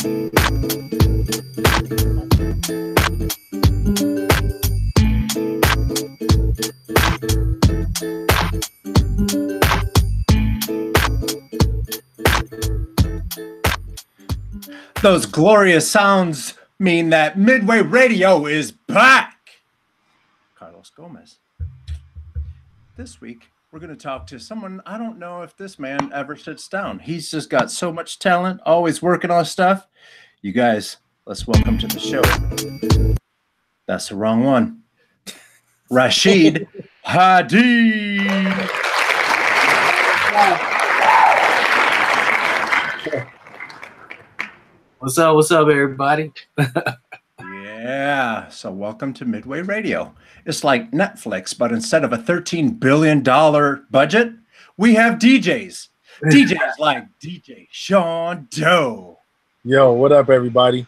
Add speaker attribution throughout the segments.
Speaker 1: Those glorious sounds mean that Midway Radio is back. Carlos Gomez. This week, we're going to talk to someone, I don't know if this man ever sits down. He's just got so much talent, always working on stuff. You guys, let's welcome to the show. That's the wrong one. Rashid Hadee.
Speaker 2: What's up, everybody?
Speaker 1: Yeah, so welcome to Midway Radio. It's like Netflix, but instead of a $13 billion budget, we have DJs. DJs like DJ Sean Doe.
Speaker 3: Yo, what up, everybody?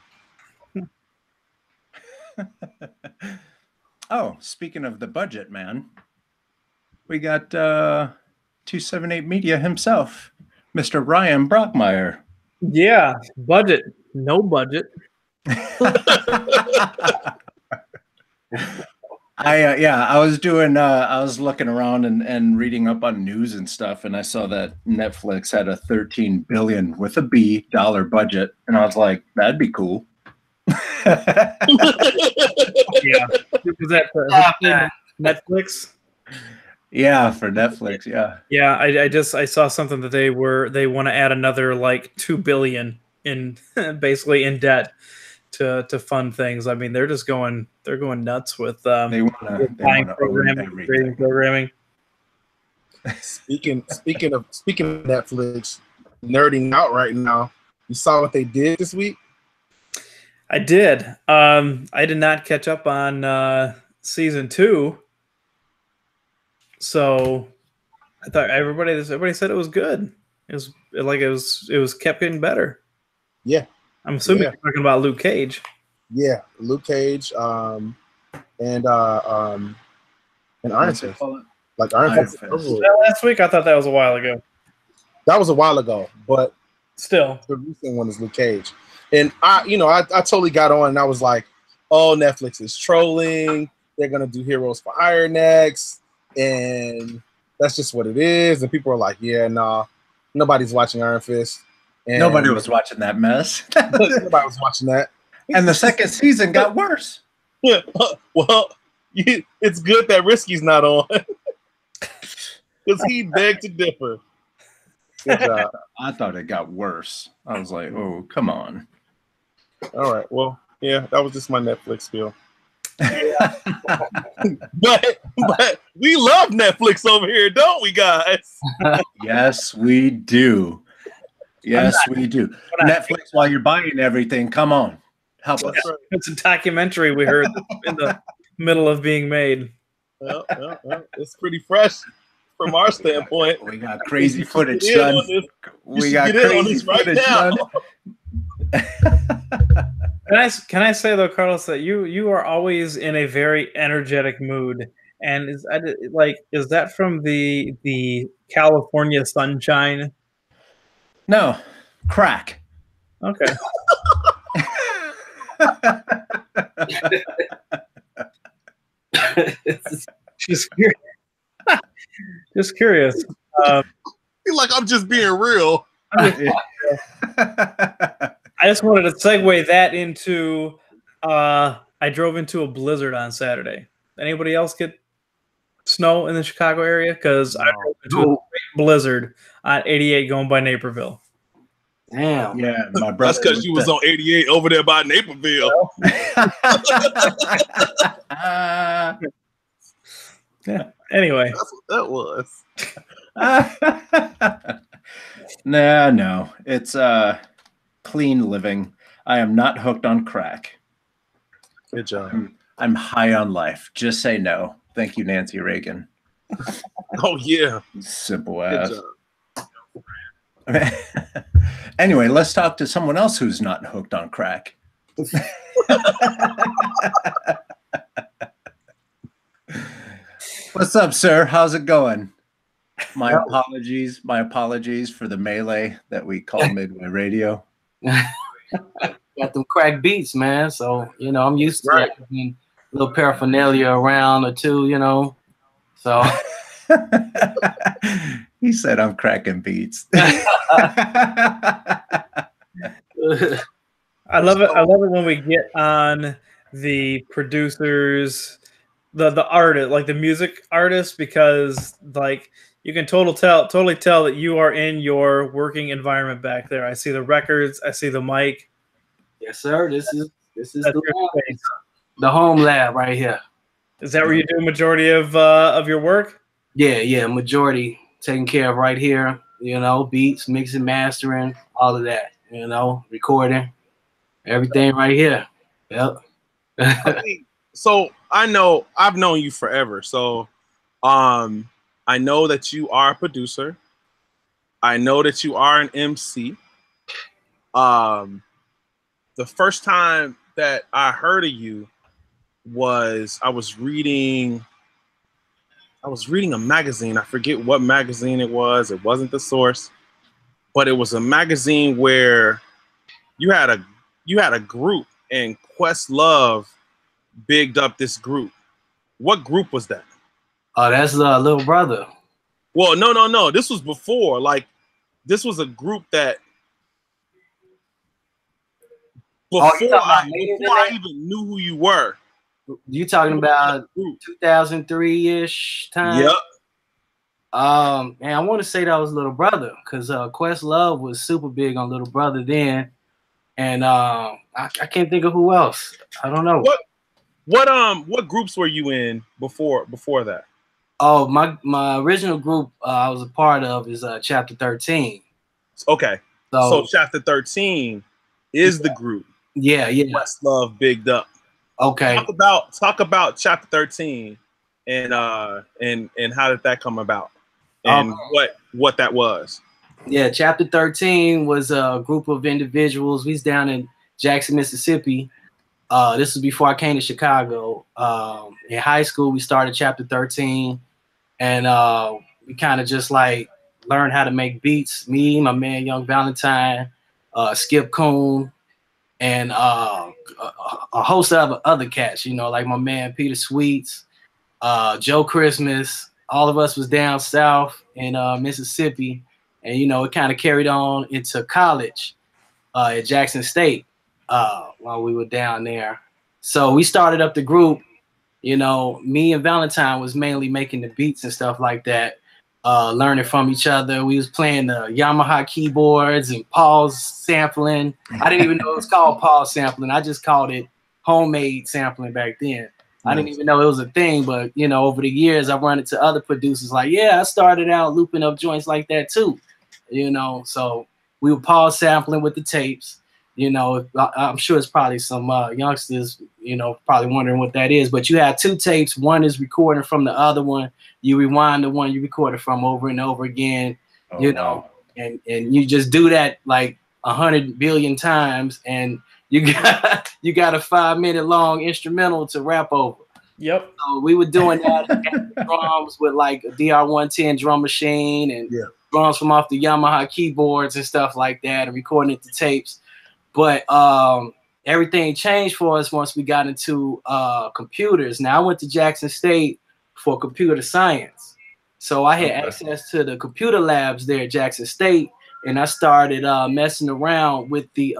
Speaker 1: Oh, speaking of the budget, man, we got 278 Media himself, Mr. Ryan Brockmeyer.
Speaker 4: Yeah, budget. No budget.
Speaker 1: I was looking around and reading up on news and stuff, and I saw that Netflix had a $13 billion with a B dollar budget, and I was like, that'd be cool.
Speaker 4: Yeah, was that for Netflix?
Speaker 1: Yeah, for Netflix. Yeah.
Speaker 4: Yeah, I saw something that they want to add another like $2 billion in basically in debt to fund things. I mean, they're going nuts with
Speaker 1: they want
Speaker 4: programming.
Speaker 3: Speaking of Netflix nerding out right now, you saw what they did this week?
Speaker 4: I did. I did not catch up on season 2. So I thought everybody said it was good. It was kept getting better.
Speaker 3: Yeah.
Speaker 4: I'm assuming you're talking about Luke Cage.
Speaker 3: Yeah, Luke Cage, and Iron Fist. Like Iron Fist.
Speaker 4: Last week, I thought that was a while ago.
Speaker 3: That was a while ago, but
Speaker 4: still,
Speaker 3: the recent one is Luke Cage. And I totally got on, and I was like, "Oh, Netflix is trolling. They're gonna do Heroes for Hire next, and that's just what it is." And people are like, "Yeah, nah, nobody's watching Iron Fist." And
Speaker 1: nobody was watching that mess.
Speaker 3: Nobody was watching that.
Speaker 1: And the second season got worse.
Speaker 3: Yeah, well, it's good that Risky's not on because he begged to differ. Good job.
Speaker 1: I thought it got worse. I was like, "Oh, come on."
Speaker 3: All right. Well, yeah, that was just my Netflix spiel. Yeah. but we love Netflix over here, don't we, guys?
Speaker 1: Yes, we do. Yes, we do. Netflix, while you're buying everything, come on, help us.
Speaker 4: It's a documentary we heard in the middle of being made.
Speaker 3: Well, it's pretty fresh from our standpoint.
Speaker 1: We got crazy footage, son. We got crazy footage, son.
Speaker 4: Can I say though, Carlos, that you are always in a very energetic mood, and is that from the California sunshine?
Speaker 1: No, crack.
Speaker 4: Okay. Just curious.
Speaker 3: I feel like I'm just being real.
Speaker 4: I just wanted to segue that into I drove into a blizzard on Saturday. Anybody else get snow in the Chicago area? Because I drove into a great blizzard on 88 going by Naperville.
Speaker 2: Damn.
Speaker 1: Yeah, my brother.
Speaker 3: That's because you was on 88 over there by Naperville.
Speaker 4: Yeah. Anyway.
Speaker 3: That's what that was.
Speaker 1: No. It's clean living. I am not hooked on crack.
Speaker 3: Good job.
Speaker 1: I'm high on life. Just say no. Thank you, Nancy Reagan.
Speaker 3: Oh, yeah.
Speaker 1: Simple ass. Anyway, let's talk to someone else who's not hooked on crack. What's up, sir? How's it going? My apologies for the melee that we call Midway Radio.
Speaker 2: got them crack beats, man. So I'm used to
Speaker 3: Right.
Speaker 2: having a little paraphernalia around or two, So
Speaker 1: He said I'm cracking beats.
Speaker 4: I love it. I love it when we get on the producers, the artist, like the music artist, because like you can totally tell that you are in your working environment back there. I see the records, I see the mic.
Speaker 2: yes, sir. This is
Speaker 4: That's
Speaker 2: the
Speaker 4: your
Speaker 2: lab,
Speaker 4: space.
Speaker 2: the home lab right here.
Speaker 4: Is that where you do a majority of your work?
Speaker 2: Yeah. Majority taken care of right here. Beats, mixing, mastering, all of that. Recording, everything right here. Yep.
Speaker 3: So I've known you forever. So I know that you are a producer. I know that you are an MC. The first time that I heard of you was I was reading a magazine. I forget what magazine it was. It wasn't The Source, but it was a magazine where you had a group, and Questlove bigged up this group. What group was that?
Speaker 2: Oh, that's Little Brother.
Speaker 3: Well, no. This was before. Like, this was a group that before I even knew who you were.
Speaker 2: You talking about 2003-ish time?
Speaker 3: Yep.
Speaker 2: And I want to say that was Little Brother, because Questlove was super big on Little Brother then, and I can't think of who else. I don't know.
Speaker 3: What groups were you in before that?
Speaker 2: Oh, my original group I was a part of is Chapter 13.
Speaker 3: Okay. So Chapter 13 is the group.
Speaker 2: Yeah.
Speaker 3: Questlove bigged up.
Speaker 2: Okay.
Speaker 3: Talk about Chapter 13 and how did that come about, and what that was.
Speaker 2: Yeah, Chapter 13 was a group of individuals. We was down in Jackson, Mississippi. This was before I came to Chicago. In high school, we started Chapter 13, and we kind of just like learned how to make beats. Me, my man Young Valentine, Skip Coon, and a host of other cats, like my man Peter Sweets, Joe Christmas. All of us was down south in Mississippi, and it kind of carried on into college at Jackson State while we were down there. So we started up the group. Me and Valentine was mainly making the beats and stuff like that, learning from each other. We was playing the Yamaha keyboards and pause sampling. I didn't even know it was called pause sampling. I just called it homemade sampling back then. I didn't even know it was a thing, but over the years I've run into other producers like, yeah, I started out looping up joints like that too. So we were pause sampling with the tapes. I'm sure it's probably some youngsters, probably wondering what that is, but you have two tapes. One is recording from the other one. You rewind the one you recorded from over and over again,
Speaker 1: Wow.
Speaker 2: and you just do that like 100 billion times, and you got a 5-minute long instrumental to rap over.
Speaker 4: Yep.
Speaker 2: So we were doing that drums with like a DR110 drum machine and drums from off the Yamaha keyboards and stuff like that, and recording it to tapes. But everything changed for us once we got into computers. Now I went to Jackson State for computer science, so I had access to the computer labs there at Jackson State, and I started messing around with the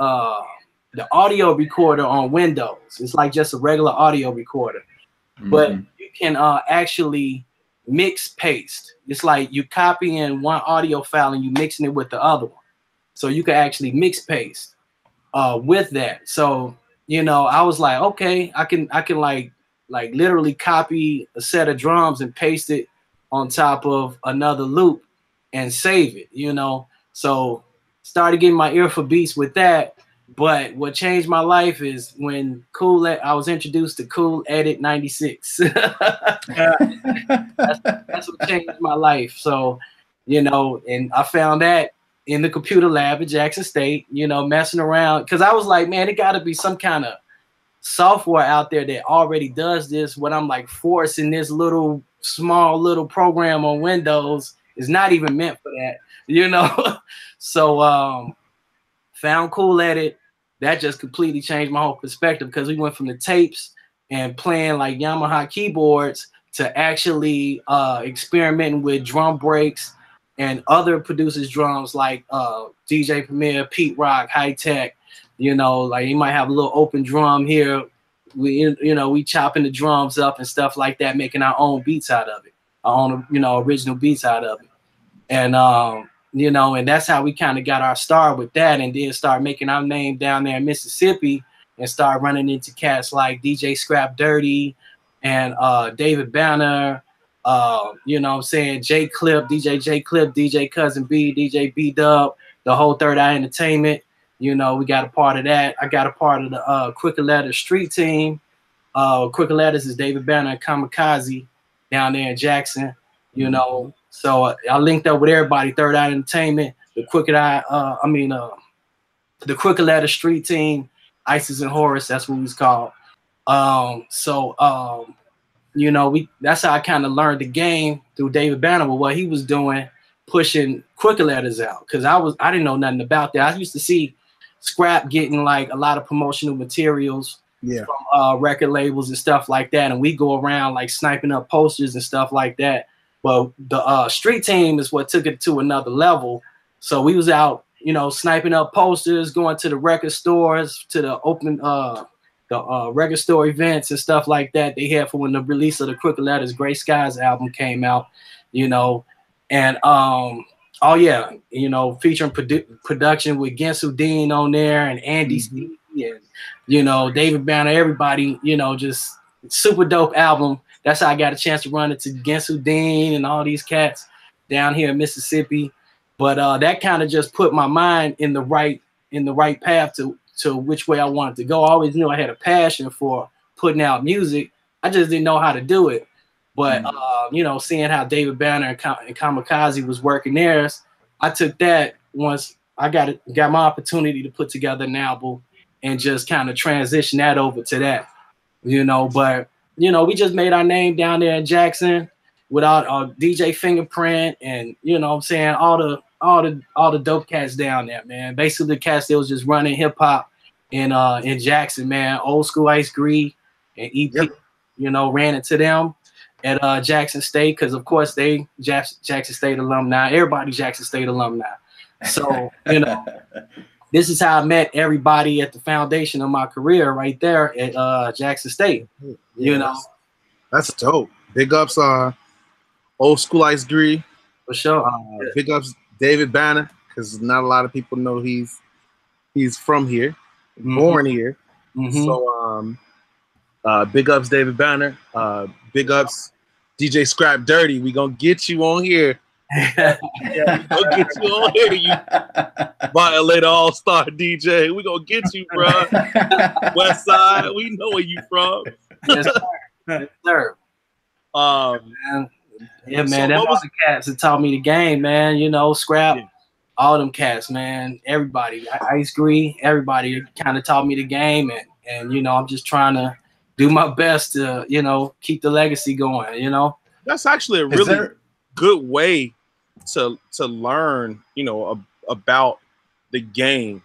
Speaker 2: audio recorder on Windows. It's like just a regular audio recorder, but you can actually mix paste. It's like you copying one audio file and you mixing it with the other one, so you can actually mix paste with that. So I was like, okay, I can like literally copy a set of drums and paste it on top of another loop and save it. So started getting my ear for beats with that. But what changed my life is when I was introduced to Cool Edit 96. That's what changed my life. So, and I found that in the computer lab at Jackson State, messing around. Because I was like, man, it got to be some kind of software out there that already does this. What I'm like forcing this small little program on Windows is not even meant for that, So found Cool Edit, that just completely changed my whole perspective, because we went from the tapes and playing like Yamaha keyboards to actually experimenting with drum breaks and other producers' drums like DJ Premier, Pete Rock, High Tech. You know, like you might have a little open drum here. We chopping the drums up and stuff like that, making our own beats out of it, our own, original beats out of it. And, and that's how we kind of got our start with that, and then start making our name down there in Mississippi and start running into cats like DJ Scrap Dirty and David Banner, J Clip, DJ Cousin B, DJ B Dub, the whole Third Eye Entertainment. We got a part of that. I got a part of the Quicker Letters street team. Quicker Letters is David Banner and Kamikaze down there in Jackson, So I linked up with everybody, Third Eye Entertainment, the Quicker Letters street team, Isis and Horace, that's what we was called. That's how I kind of learned the game through David Banner with what he was doing, pushing Quicker Letters out. Because I didn't know nothing about that. I used to see Scrap getting like a lot of promotional materials from record labels and stuff like that, and we go around like sniping up posters and stuff like that. But the street team is what took it to another level. So we was out, sniping up posters, going to the record stores, to the open record store events and stuff like that they had for when the release of the Quicker Letters Gray Skies album came out, and featuring production with Gensu Dean on there and Andy Steve and David Banner, everybody, just super dope album. That's how I got a chance to run into Gensu Dean and all these cats down here in Mississippi. But that kind of just put my mind in the right path to which way I wanted to go. I always knew I had a passion for putting out music. I just didn't know how to do it. But seeing how David Banner and Kamikaze was working theirs, I took that once I got my opportunity to put together an album and just kind of transition that over to that. But we just made our name down there in Jackson with our DJ Fingerprint and all the dope cats down there, man. Basically the cats that was just running hip hop in Jackson, man. Old School Ice Gree and EP, ran into them at Jackson State, because of course they Jackson State alumni. Everybody Jackson State alumni. So this is how I met everybody at the foundation of my career right there at Jackson State.
Speaker 3: That's dope. Big ups Old School Ice Gree.
Speaker 2: For sure.
Speaker 3: Big ups David Banner, because not a lot of people know he's from here, born here. So big ups David Banner. Big ups DJ Scrap Dirty. We gonna get you on here. We gonna get you on here, you Violator All-Star DJ. We gonna get you, bro. West Side, we know where you from.
Speaker 2: Yes, sir. Yes, sir. Yeah, man, that was the cats that taught me the game, man. Scrap, all them cats, man. Everybody, Ice Gree, everybody kind of taught me the game, and I'm just trying to do my best to, keep the legacy going.
Speaker 3: That's actually a really good way to learn, about the game.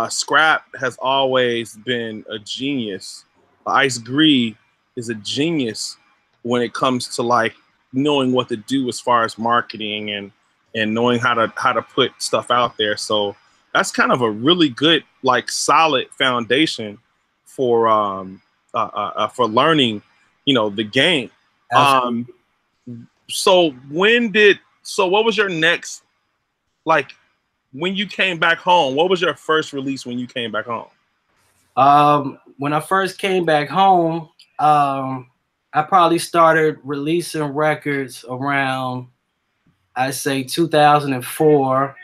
Speaker 3: Scrap has always been a genius. Ice Gree is a genius when it comes to like knowing what to do as far as marketing and knowing how to put stuff out there. So that's kind of a really good, like, solid foundation for learning, the game. So what was your next, like, when you came back home, what was your first release when you came back home?
Speaker 2: When I first came back home, I probably started releasing records around, I'd say 2004.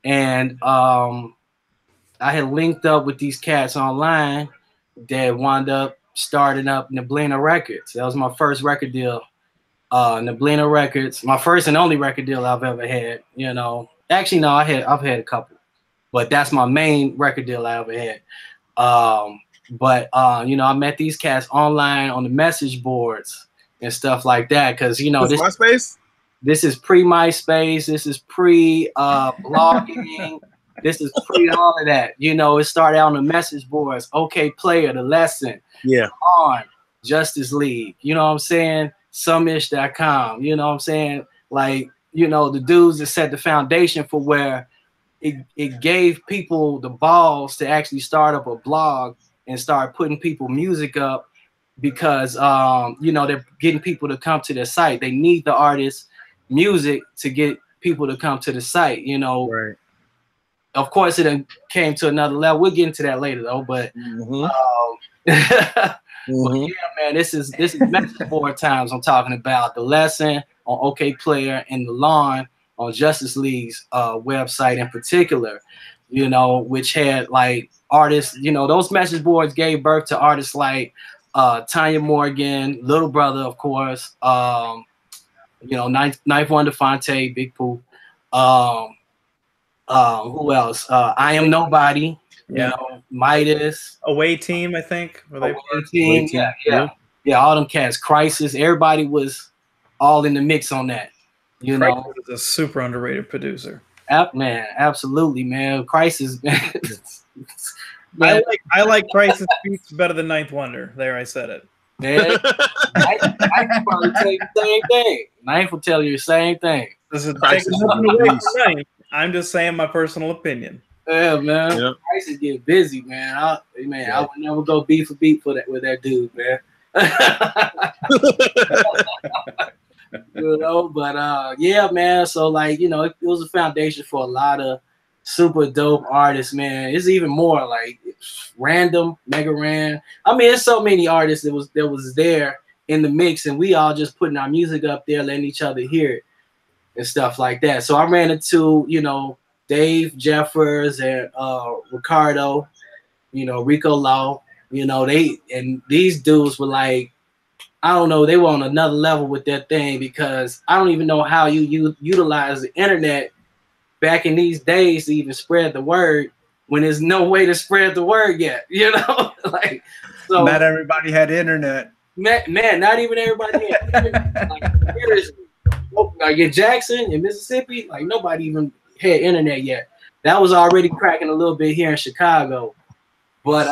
Speaker 2: And I had linked up with these cats online that wound up starting up Neblina Records. That was my first record deal. Neblina Records, my first and only record deal I've ever had. Actually, no, I've had a couple, but that's my main record deal I ever had. I met these cats online on the message boards and stuff like that, because this
Speaker 3: MySpace.
Speaker 2: This is pre-MySpace. This is pre blogging. This is pre all of that. You know, it started out on the message boards. OK Player, The Lesson.
Speaker 3: Yeah.
Speaker 2: On Justice League. You know what I'm saying? Sumish.com. You know what I'm saying? Like, you know, the dudes that set the foundation for where it gave people the balls to actually start up a blog and start putting people music up because, you know, they're getting people to come to their site. They need the artist's music to get people to come to the site, you know.
Speaker 3: Right.
Speaker 2: Of course, it came to another level. We'll get into that later, though. But, but yeah, man, this is message board times I'm talking about. The Lesson on OK Player and The Lawn on Justice League's website in particular, you know, which had like artists, you know, those message boards gave birth to artists like Tanya Morgan, Little Brother, of course, you know, Ninth Wonder Fonte, Big Pooh. Who else? I Am Nobody, you know, Midas.
Speaker 4: Away Team, I think.
Speaker 2: Away team. Yeah, all them cats. Crisis. Everybody was all in the mix on that. You know,
Speaker 4: Crisis is a super underrated producer.
Speaker 2: Man, absolutely, man. Crisis, man.
Speaker 4: I like Crisis beats better than Ninth Wonder. There, I said it.
Speaker 2: Man, I probably tell you the same thing. Ninth will tell you the same thing.
Speaker 4: This is taking nothing away from Ninth. I'm just saying my personal opinion.
Speaker 2: Yeah, man. Yep. Crisis get busy, man. I would never go beat for beat with that dude, man. You know, but yeah, man. So like, you know, it was a foundation for a lot of super dope artists, man. It's even more like Random, Mega Ran. I mean, there's so many artists that was there in the mix, and we all just putting our music up there, letting each other hear it and stuff like that. So I ran into, you know, Dave Jeffers and Ricardo, you know, Rico Law, you know, these dudes were like, I don't know, they were on another level with that thing, because I don't even know how you utilize the internet back in these days to even spread the word when there's no way to spread the word yet, you know? Like, so
Speaker 1: not everybody had internet.
Speaker 2: Man, not even everybody had internet. Like, seriously. Like in Jackson, in Mississippi, like nobody even had internet yet. That was already cracking a little bit here in Chicago. But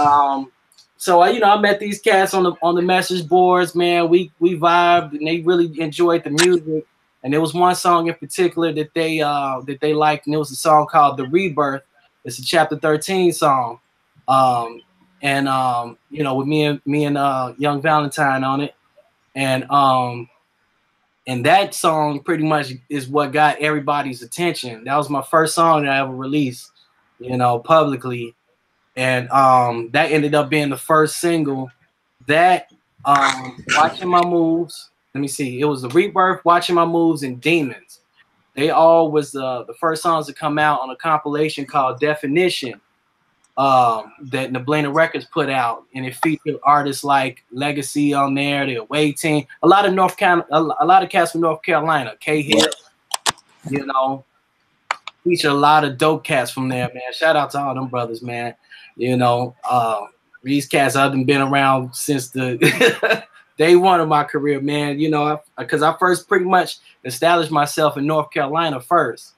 Speaker 2: so you know, I met these cats on the message boards, man. We vibed and they really enjoyed the music. And there was one song in particular that they liked, and it was a song called The Rebirth. It's a Chapter 13 song. You know, with me and Young Valentine on it. And that song pretty much is what got everybody's attention. That was my first song that I ever released, you know, publicly. And that ended up being the first single. That Watching My Moves, let me see, it was The Rebirth, Watching My Moves, and Demons. They all was the first songs to come out on a compilation called Definition that Nablina Records put out, and it featured artists like Legacy on there, the Away Team, a lot of cats from North Carolina, K-Hit, you know, featured a lot of dope cats from there, man. Shout out to all them brothers, man. You know, these cats I've been around since the day one of my career, man. You know, because I first pretty much established myself in North Carolina first.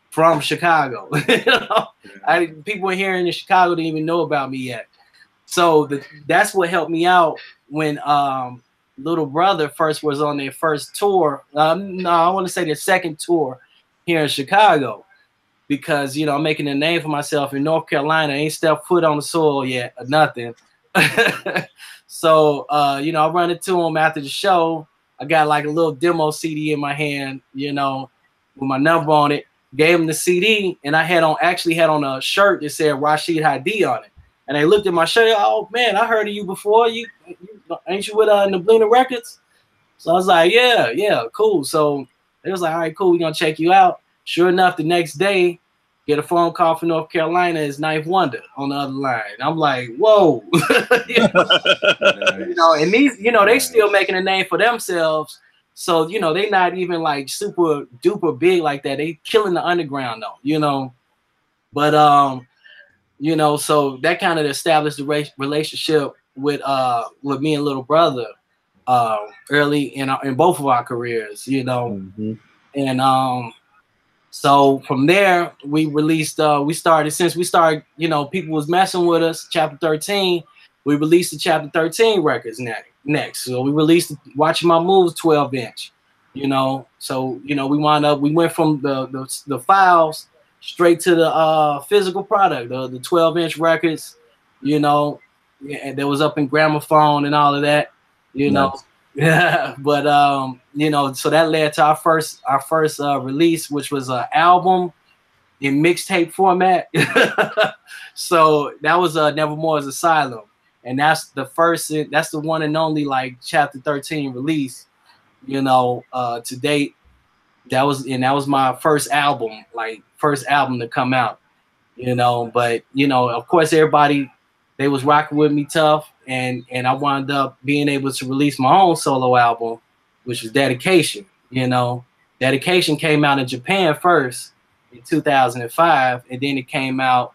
Speaker 2: From Chicago, you know, people here in Chicago didn't even know about me yet. So that's what helped me out when Little Brother first was on their first tour. No, I want to say their second tour here in Chicago, because, you know, I'm making a name for myself in North Carolina. I ain't stepped foot on the soil yet or nothing. So, you know, I run into them after the show. I got like a little demo CD in my hand, you know, with my number on it. Gave him the CD, and I actually had on a shirt that said Rashid Hadee on it. And they looked at my shirt. Oh man, I heard of you before. You ain't you with Nablina Records? So I was like, yeah, cool. So they was like, all right, cool. We're gonna check you out. Sure enough, the next day, get a phone call from North Carolina. It's Ninth Wonder on the other line. I'm like, whoa. You know, and these, you know, they still making a name for themselves. So, you know, they not even like super duper big like that. They killing the underground though, you know. But you know, so that kind of established the relationship with me and Little Brother early in both of our careers, you know. And So from there, we released, since we started, people was messing with us, Chapter 13, we released the Chapter 13 records next. So we released Watching My Moves 12-inch, So, we went from the files straight to the physical product, the 12-inch records, and that was up in gramophone and all of that,
Speaker 3: Nice.
Speaker 2: Yeah, but so that led to our first release, which was an album in mixtape format. So that was Nevermore's Asylum, and that's the one and only like Chapter 13 release, to date. That was my first album to come out, But of course, everybody, they was rocking with me tough, and I wound up being able to release my own solo album, which was Dedication. Dedication came out in Japan first in 2005, and then it came out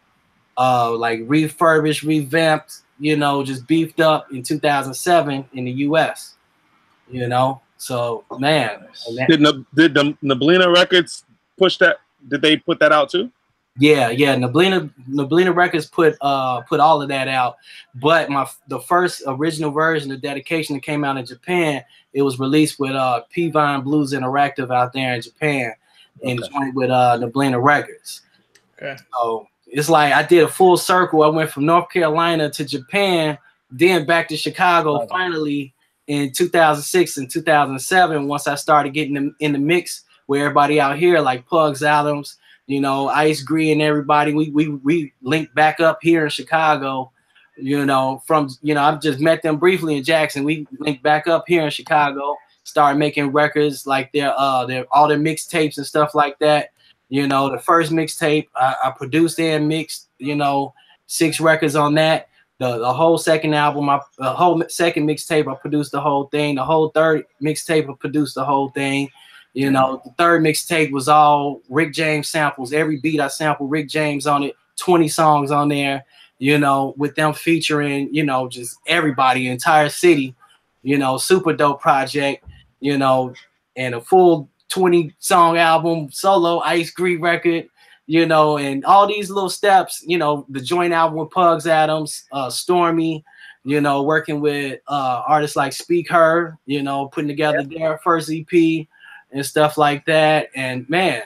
Speaker 2: like refurbished, revamped, just beefed up in 2007 in the US. So man,
Speaker 3: did the Nablina Records push that? Did they put that out too?
Speaker 2: Yeah. Nablina Records put all of that out, but the first original version of Dedication that came out in Japan, it was released with P-Vine Blues Interactive out there in Japan, and joined with Nablina Records.
Speaker 4: Okay.
Speaker 2: So it's like I did a full circle. I went from North Carolina to Japan, then back to Chicago. Finally, in 2006 and 2007, once I started getting in the mix with everybody out here, like Pugs Adams, Ice Green and everybody, we linked back up here in Chicago, I've just met them briefly in Jackson. We linked back up here in Chicago, started making records like all their mixtapes and stuff like that. The first mixtape I produced and mixed, 6 records on that. The whole second album, the whole second mixtape, I produced the whole thing. The whole third mixtape, I produced the whole thing. The third mixtape was all Rick James samples. Every beat I sampled Rick James on it, 20 songs on there, with them featuring, just everybody, entire city, super dope project, and a full 20-song album, solo Ice Green record, and all these little steps, the joint album with Pugs Adams, Stormy, working with artists like Speak Her, putting together their first EP and stuff like that. And man,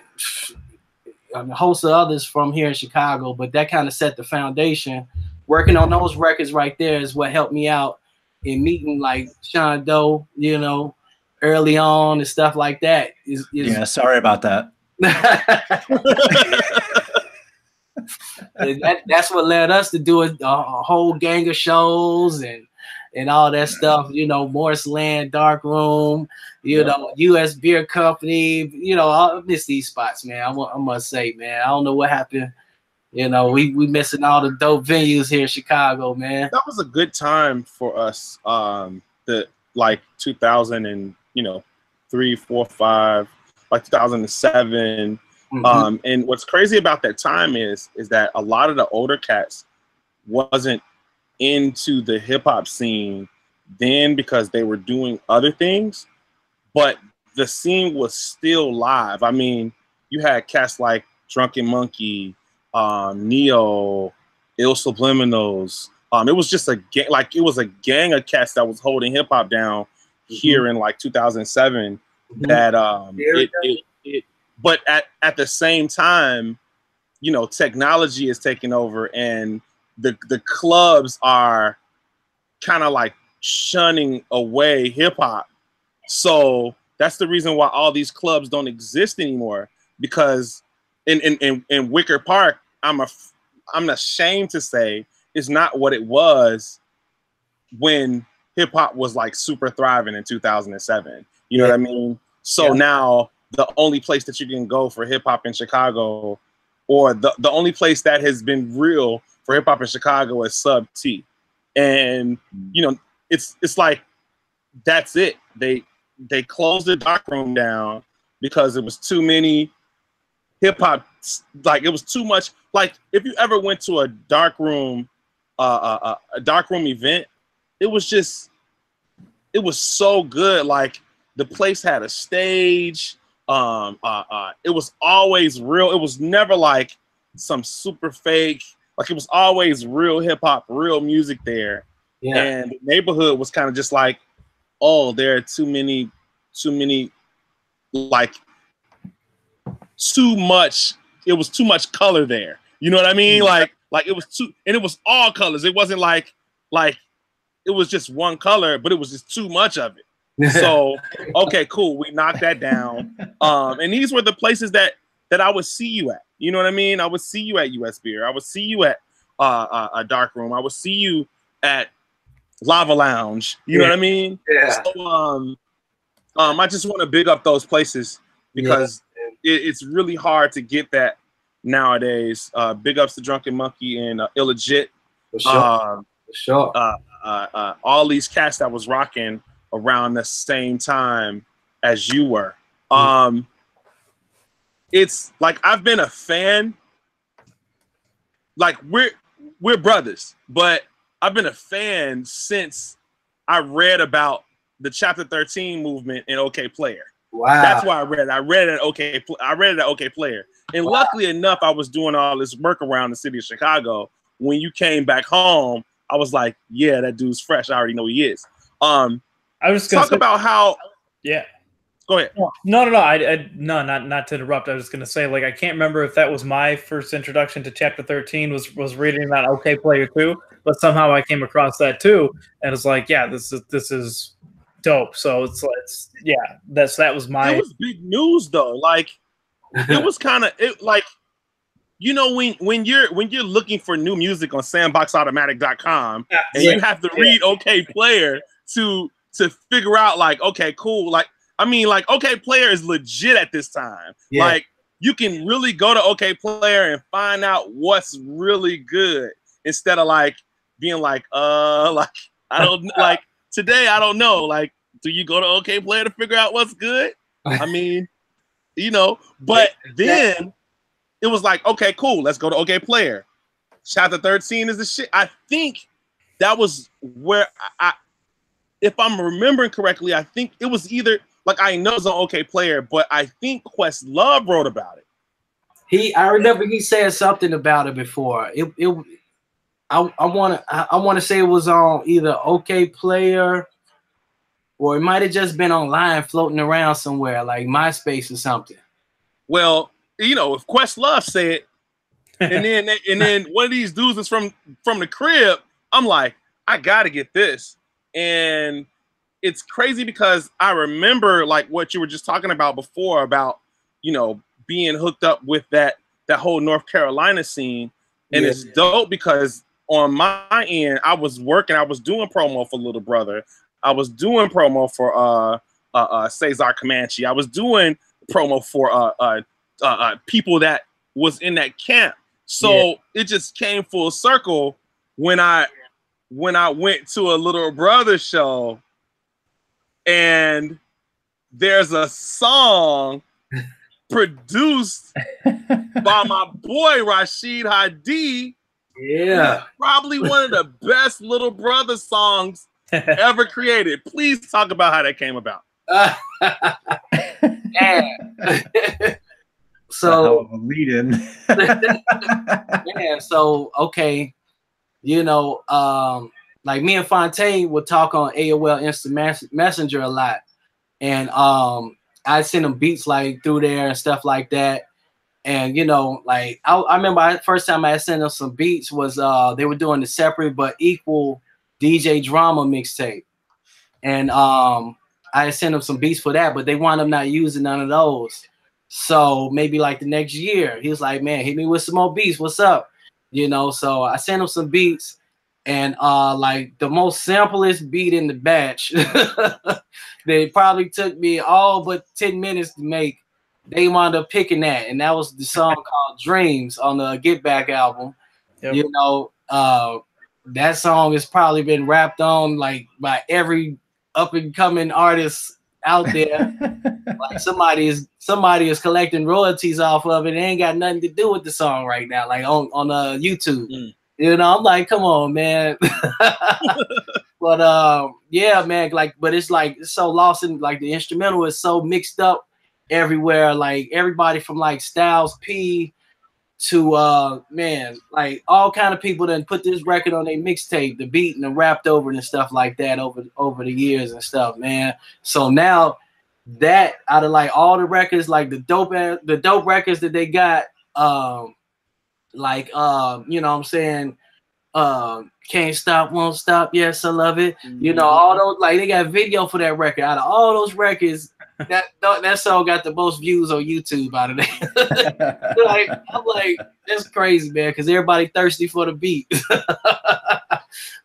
Speaker 2: a host of others from here in Chicago, but that kind of set the foundation. Working on those records right there is what helped me out in meeting like Sean Doe, early on and stuff like that.
Speaker 1: Yeah, sorry about that.
Speaker 2: That's what led us to do a whole gang of shows and all that stuff, Morris Land, Dark Room, US Beer Company, I miss these spots, man. I must say, man, I don't know what happened. We missing all the dope venues here in Chicago, man.
Speaker 3: That was a good time for us. The like 2003, 4, 5, like 2007. Mm-hmm. And what's crazy about that time is that a lot of the older cats wasn't into the hip hop scene then because they were doing other things, but the scene was still live. I mean, you had cats like Drunken Monkey, Neo, Ill Subliminals. It was just a gang of cats that was holding hip hop down here in like 2007. That but at the same time, technology is taking over, and the clubs are kind of like shunning away hip hop. So that's the reason why all these clubs don't exist anymore. Because in Wicker Park, I'm ashamed to say it's not what it was when hip hop was like super thriving in 2007. You know what I mean? So now the only place that you can go for hip hop in Chicago, or the only place that has been real for hip hop in Chicago, is Sub T. And it's like that's it. They closed the dark room down because it was too many hip hop. Like it was too much. Like if you ever went to a dark room event, it was so good. Like the place had a stage. It was always real. It was never like some super fake. Like it was always real hip hop, real music there. Yeah. And the neighborhood was kind of just like, oh, there are too many, like too much. It was too much color there. You know what I mean? Like it was too, and it was all colors. It wasn't like it was just one color, but it was just too much of it. So, okay, cool. We knocked that down. And these were the places that I would see you at. You know what I mean? I would see you at US Beer. I would see you at a Dark Room. I would see you at Lava Lounge. You know what I mean? Yeah. So, I just want to big up those places because it's really hard to get that nowadays. Big ups to Drunken Monkey and Illegit.
Speaker 2: For sure. For sure.
Speaker 3: All these cats that was rocking around the same time as you were. It's like I've been a fan. Like we're brothers, but I've been a fan since I read about the Chapter 13 movement in OK Player.
Speaker 2: Wow.
Speaker 3: That's why I read it. I read it at OK Player. And luckily enough, I was doing all this work around the city of Chicago. When you came back home, I was like, yeah, that dude's fresh. I already know he is. I was gonna talk about how. Yeah. Go ahead.
Speaker 4: No. Not to interrupt. I was just gonna say, like, I can't remember if that was my first introduction to Chapter 13 was reading that OK Player too, but somehow I came across that too, and it's like, yeah, this is dope. So it's that was my.
Speaker 3: It was big news though. Like, it was kind of like. You know, when you're looking for new music on sandboxautomatic.com and you have to read OK Player to figure out like, okay, cool. Like, I mean, like OK Player is legit at this time. Yeah. Like you can really go to OK Player and find out what's really good instead of like being like I don't like today. I don't know. Like, do you go to OK Player to figure out what's good? I mean, you know, but then. It was like, okay, cool. Let's go to OK Player. Chapter 13 is the shit. I think that was where if I'm remembering correctly, I think it was either like I know it's on OK Player, but I think Questlove wrote about it.
Speaker 2: I remember he said something about it before. I want to say it was on either OK Player or it might have just been online floating around somewhere like MySpace or something.
Speaker 3: Well. You know, if Questlove said, and then one of these dudes is from the crib, I'm like, I gotta get this. And it's crazy because I remember like what you were just talking about before about, you know, being hooked up with that whole North Carolina scene. And it's dope because on my end, I was working, I was doing promo for Little Brother. I was doing promo for Cesar Comanche. I was doing promo for people that was in that camp. So it just came full circle when I went to a Little Brother show and there's a song produced by my boy Rashid Hadee.
Speaker 2: Yeah.
Speaker 3: Probably one of the best Little Brother songs ever created. Please talk about how that came about.
Speaker 2: Yeah. So
Speaker 1: lead-in.
Speaker 2: Yeah, so okay, you know, like me and Fontaine would talk on AOL Instant Messenger a lot, and I send him beats like through there and stuff like that. And you know, like I remember first time I sent them some beats was they were doing the separate but equal DJ drama mixtape, and I sent them some beats for that, but they wound up not using none of those. So maybe like the next year, he was like, man, hit me with some more beats. What's up? You know, so I sent him some beats and like the most simplest beat in the batch, they probably took me all but 10 minutes to make. They wound up picking that. And that was the song called Dreams on the Get Back album. Yep. You know, that song has probably been rapped on like by every up and coming artist out there. Like somebody is collecting royalties off of it. It ain't got nothing to do with the song right now, like on YouTube. You know, I'm like, come on, man. But yeah, man, like, but it's like it's so lost in like the instrumental is so mixed up everywhere. Like everybody from like Styles P to man, like all kind of people that put this record on their mixtape, the beat and the rapped over it and stuff like that over the years and stuff, man. So now that out of like all the records, like the dope records that they got, like you know what I'm saying, Can't Stop, Won't Stop, Yes, I Love It. You know, all those, like they got video for that record. Out of all those records, that song got the most views on YouTube out of that. Like, I'm like, that's crazy, man, because everybody thirsty for the beat.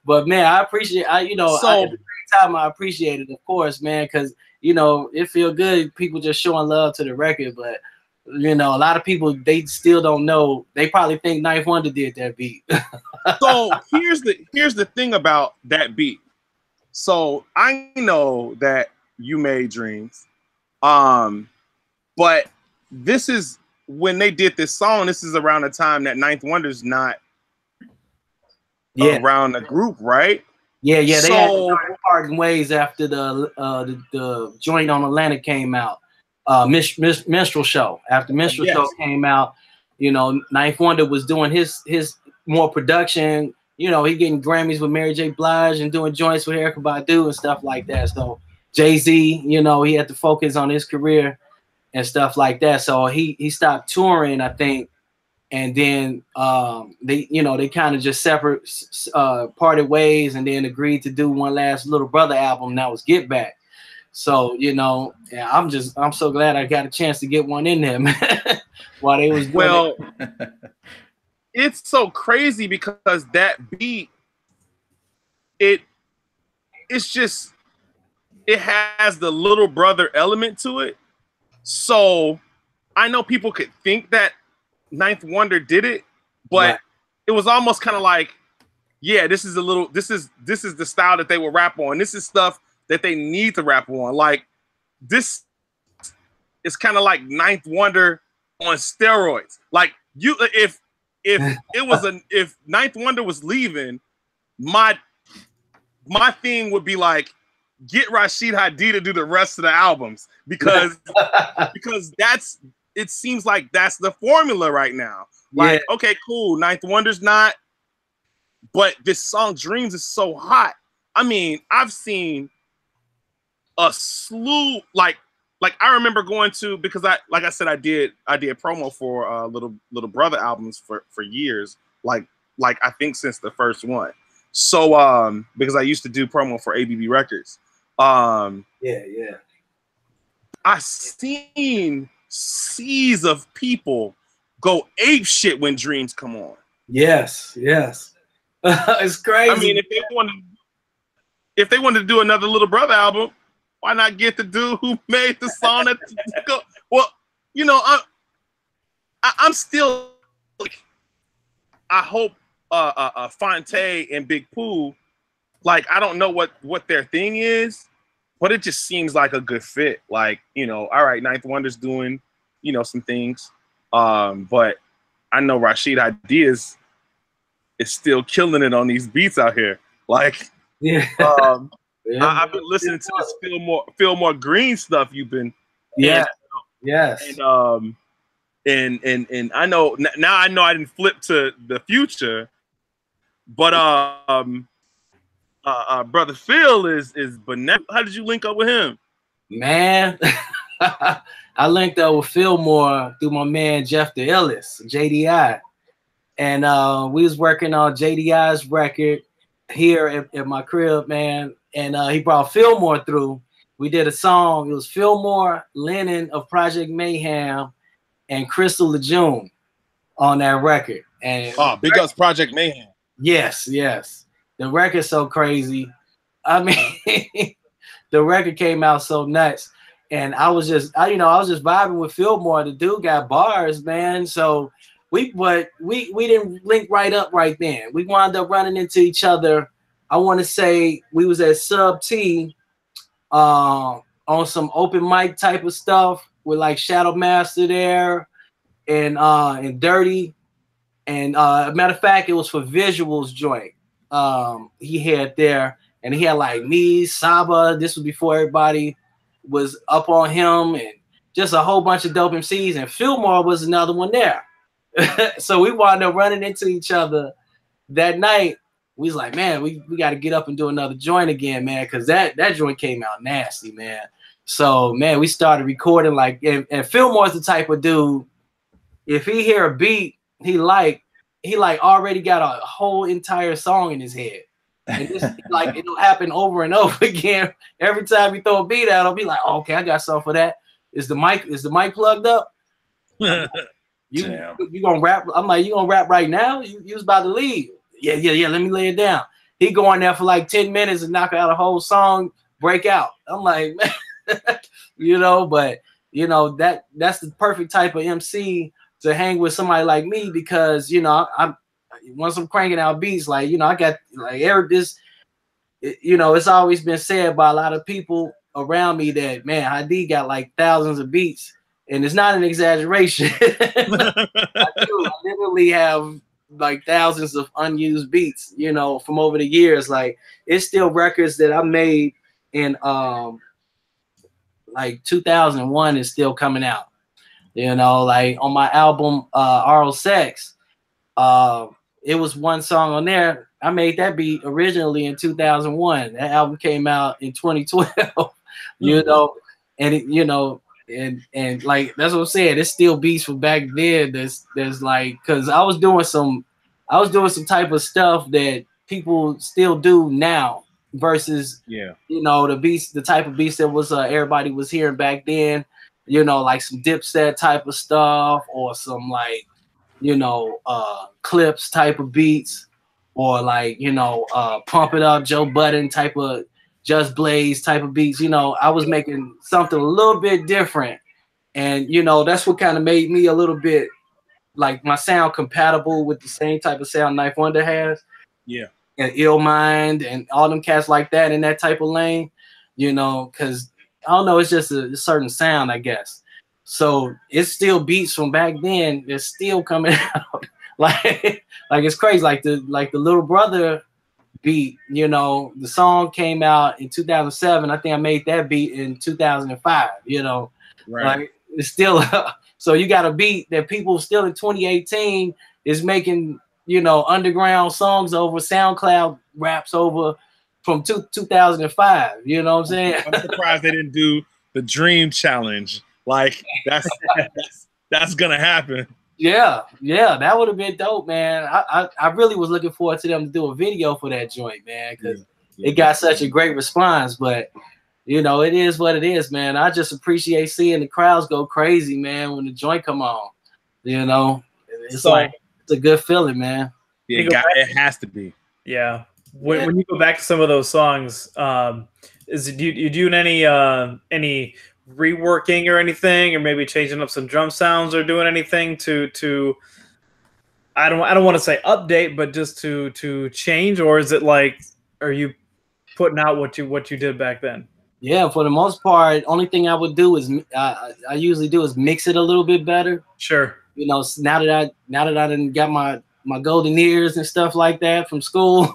Speaker 2: But man, I appreciate, every time I appreciate it, of course, man, because you know it feel good. People just showing love to the record, but you know, a lot of people, they still don't know. They probably think Ninth Wonder did that beat.
Speaker 3: So here's the thing about that beat. So I know that you made Dreams, but this is when they did this song. This is around the time that Ninth Wonder's not around the group, right?
Speaker 2: Yeah. They had parting ways after the joint on Atlanta came out. Minstrel Show. After Minstrel Show came out, you know, Ninth Wonder was doing his more production. You know, he getting Grammys with Mary J. Blige and doing joints with Erykah Badu and stuff like that. So Jay-Z, you know, he had to focus on his career and stuff like that. So he stopped touring, I think, and then they kind of just parted ways and then agreed to do one last Little Brother album. That was Get Back. So, you know, yeah, I'm so glad I got a chance to get one in there, man. While they was doing it.
Speaker 3: It's so crazy because that beat, it has the Little Brother element to it. So I know people could think that Ninth Wonder did it, but it was almost kind of like, yeah, this is the style that they will rap on. This is stuff that they need to rap on. Like, this is kind of like Ninth Wonder on steroids. Like, if Ninth Wonder was leaving, my thing would be like, get Rashid Hadee to do the rest of the albums because it seems like that's the formula right now. Like, okay, cool, Ninth Wonder's not, but this song Dreams is so hot. I mean, I've seen a slew, like I remember going to, because I did promo for Little Brother albums for years, like I think since the first one. So because I used to do promo for ABB Records. I seen seas of people go ape shit when Dreams come on.
Speaker 2: Yes. It's crazy.
Speaker 3: I mean, if they wanted to do another Little Brother album, why not get the dude who made the song that go? Well, you know, I'm still like, I hope Fonte and Big Pooh, like, I don't know what their thing is, but it just seems like a good fit. Like, you know, all right, Ninth Wonder's doing, you know, some things, but I know Rashid Hadee is still killing it on these beats out here. Like, I've been listening to this Fillmore Green stuff you've been.
Speaker 2: Yes.
Speaker 3: And I know now I didn't flip to the Future, but brother Phil is benevolent. How did you link up with him?
Speaker 2: Man, I linked up with Fillmore through my man Jeff the Illis, JDI, and we was working on JDI's record here at my crib, man. And he brought Fillmore through. We did a song. It was Fillmore, Lennon of Project Mayhem, and Crystal Lejeune on that record. And
Speaker 3: big ups Project Mayhem.
Speaker 2: Yes. The record's so crazy. I mean, the record came out so nuts. And I was just vibing with Fillmore. The dude got bars, man. So we didn't link right up right then. We wound up running into each other. I want to say we was at Sub T on some open mic type of stuff with like Shadow Master there and Dirty. And matter of fact, it was for Visuals joint. He had there, and he had like me, Saba. This was before everybody was up on him, and just a whole bunch of dope MCs, and Fillmore was another one there. So we wound up running into each other that night. We was like, man, we got to get up and do another joint again, man, because that joint came out nasty, man. So, man, we started recording like, and Fillmore's the type of dude, if he hear a beat he already got a whole entire song in his head. And this, like, it'll happen over and over again. Every time we throw a beat out, I'll be like, oh, okay, I got something for that. Is the mic plugged up? You gonna rap? I'm like, you gonna rap right now? You was about to leave. Yeah. Let me lay it down. He go in there for like 10 minutes and knock out a whole song, break out. I'm like, man, but that's the perfect type of MC to hang with somebody like me, because once I'm cranking out beats, like, I got like it's always been said by a lot of people around me that, man, Hadee got like thousands of beats, and it's not an exaggeration. I literally have like thousands of unused beats, from over the years. Like, it's still records that I made in like 2001 is still coming out. Like on my album Oral Sex, it was one song on there. I made that beat originally in 2001. That album came out in 2012. And like, that's what I'm saying. It's still beats from back then. There's like, because I was doing some type of stuff that people still do now versus the type of beats that was everybody was hearing back then. Like some Dipset type of stuff, or some like Clips type of beats, or like Pump It Up, Joe Budden type of, Just Blaze type of beats. I was making something a little bit different, and that's what kind of made me a little bit like my sound compatible with the same type of sound Knife Wonder has.
Speaker 3: Yeah.
Speaker 2: And Ill Mind and all them cats like that in that type of lane, because I don't know, it's just a certain sound, I guess. So it's still beats from back then. They're still coming out. like it's crazy. Like the Little Brother beat, the song came out in 2007. I think I made that beat in 2005,
Speaker 3: Right.
Speaker 2: Like, it's still so you got a beat that people still in 2018 is making, underground songs over, SoundCloud raps over from 2005. You know what I'm saying?
Speaker 3: I'm surprised they didn't do the Dream Challenge. Like, that's gonna happen.
Speaker 2: Yeah, that would have been dope, man. I really was looking forward to them to do a video for that joint, man, because it got such a great response. But it is what it is, man. I just appreciate seeing the crowds go crazy, man, when the joint come on. It's like, it's a good feeling, man.
Speaker 3: Yeah, it has to be.
Speaker 4: Yeah. When you go back to some of those songs, do you do any reworking or anything, or maybe changing up some drum sounds, or doing anything to I don't want to say update, but just to change, or is it like, are you putting out what you did back then?
Speaker 2: Yeah, for the most part, only thing I would do is I usually do is mix it a little bit better.
Speaker 4: Sure.
Speaker 2: Now that I done got my golden ears and stuff like that from school,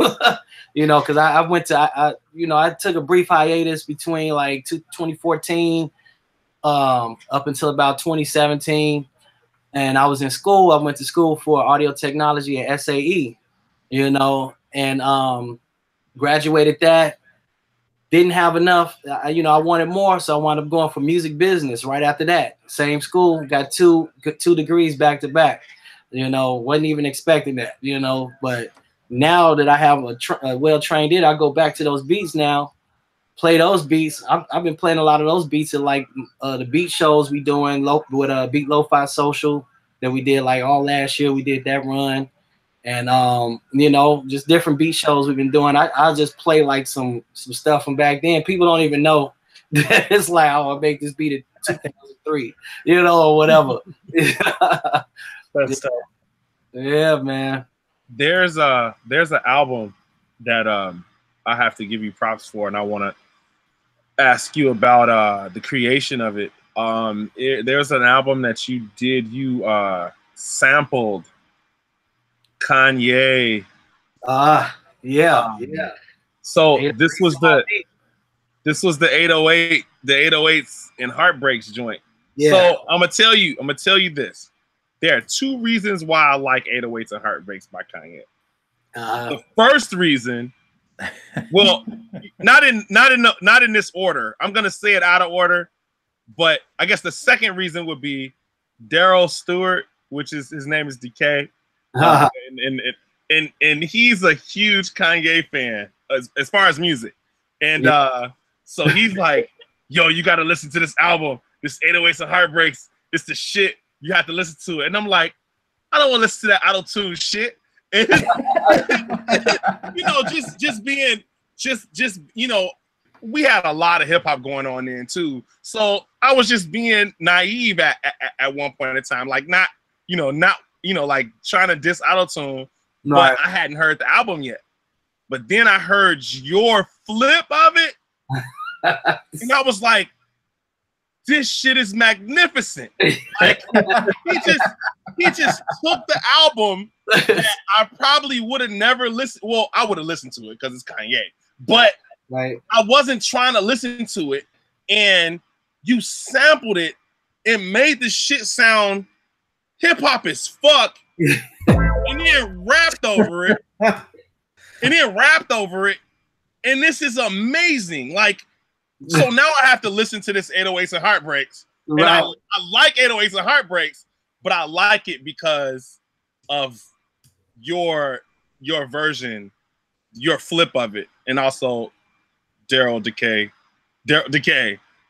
Speaker 2: because I went to I took a brief hiatus between like 2014 up until about 2017, and I was in school. I went to school for audio technology at SAE, and graduated that. Didn't have enough, I wanted more, so I wound up going for music business right after that. Same school, got two degrees back to back. Wasn't even expecting that, but now that I have a well-trained I go back to those beats now, play those beats. I've been playing a lot of those beats at like the beat shows we doing with Beat Lo-Fi Social that we did like all last year. We did that run. And just different beat shows we've been doing. I'll just play like some stuff from back then. People don't even know that it's like, oh, I make this beat in 2003, or whatever.
Speaker 4: That's tough.
Speaker 2: Yeah, man.
Speaker 3: There's an album that I have to give you props for, and I want to ask you about the creation of it. There's an album that you did. You sampled Kanye.
Speaker 2: Yeah.
Speaker 3: So this was the 808, the 808s and Heartbreaks joint.
Speaker 2: Yeah.
Speaker 3: So I'm gonna tell you this. There are two reasons why I like 808s and Heartbreaks by Kanye. The first reason, well, not in this order. I'm gonna say it out of order, but I guess the second reason would be Daryl Stewart, which is his name is DK, and he's a huge Kanye fan as far as music, and so he's like, yo, you got to listen to this album, this 808s and Heartbreaks, it's the shit. You have to listen to it, and I'm like, I don't want to listen to that auto-tune shit. And, you know, just being you know, we had a lot of hip hop going on then too. So I was just being naive at one point in time, like not like trying to diss auto-tune, but I hadn't heard the album yet. But then I heard your flip of it, and I was like, this shit is magnificent. Like he just took the album that I probably would have never listened. Well, I would have listened to it because it's Kanye, but I wasn't trying to listen to it. And you sampled it and made the shit sound hip hop as fuck, and then rapped over it. And this is amazing. Like, so now I have to listen to this 808s and Heartbreaks. And I like 808s and Heartbreaks, but I like it because of your version, your flip of it, and also Daryl Decay.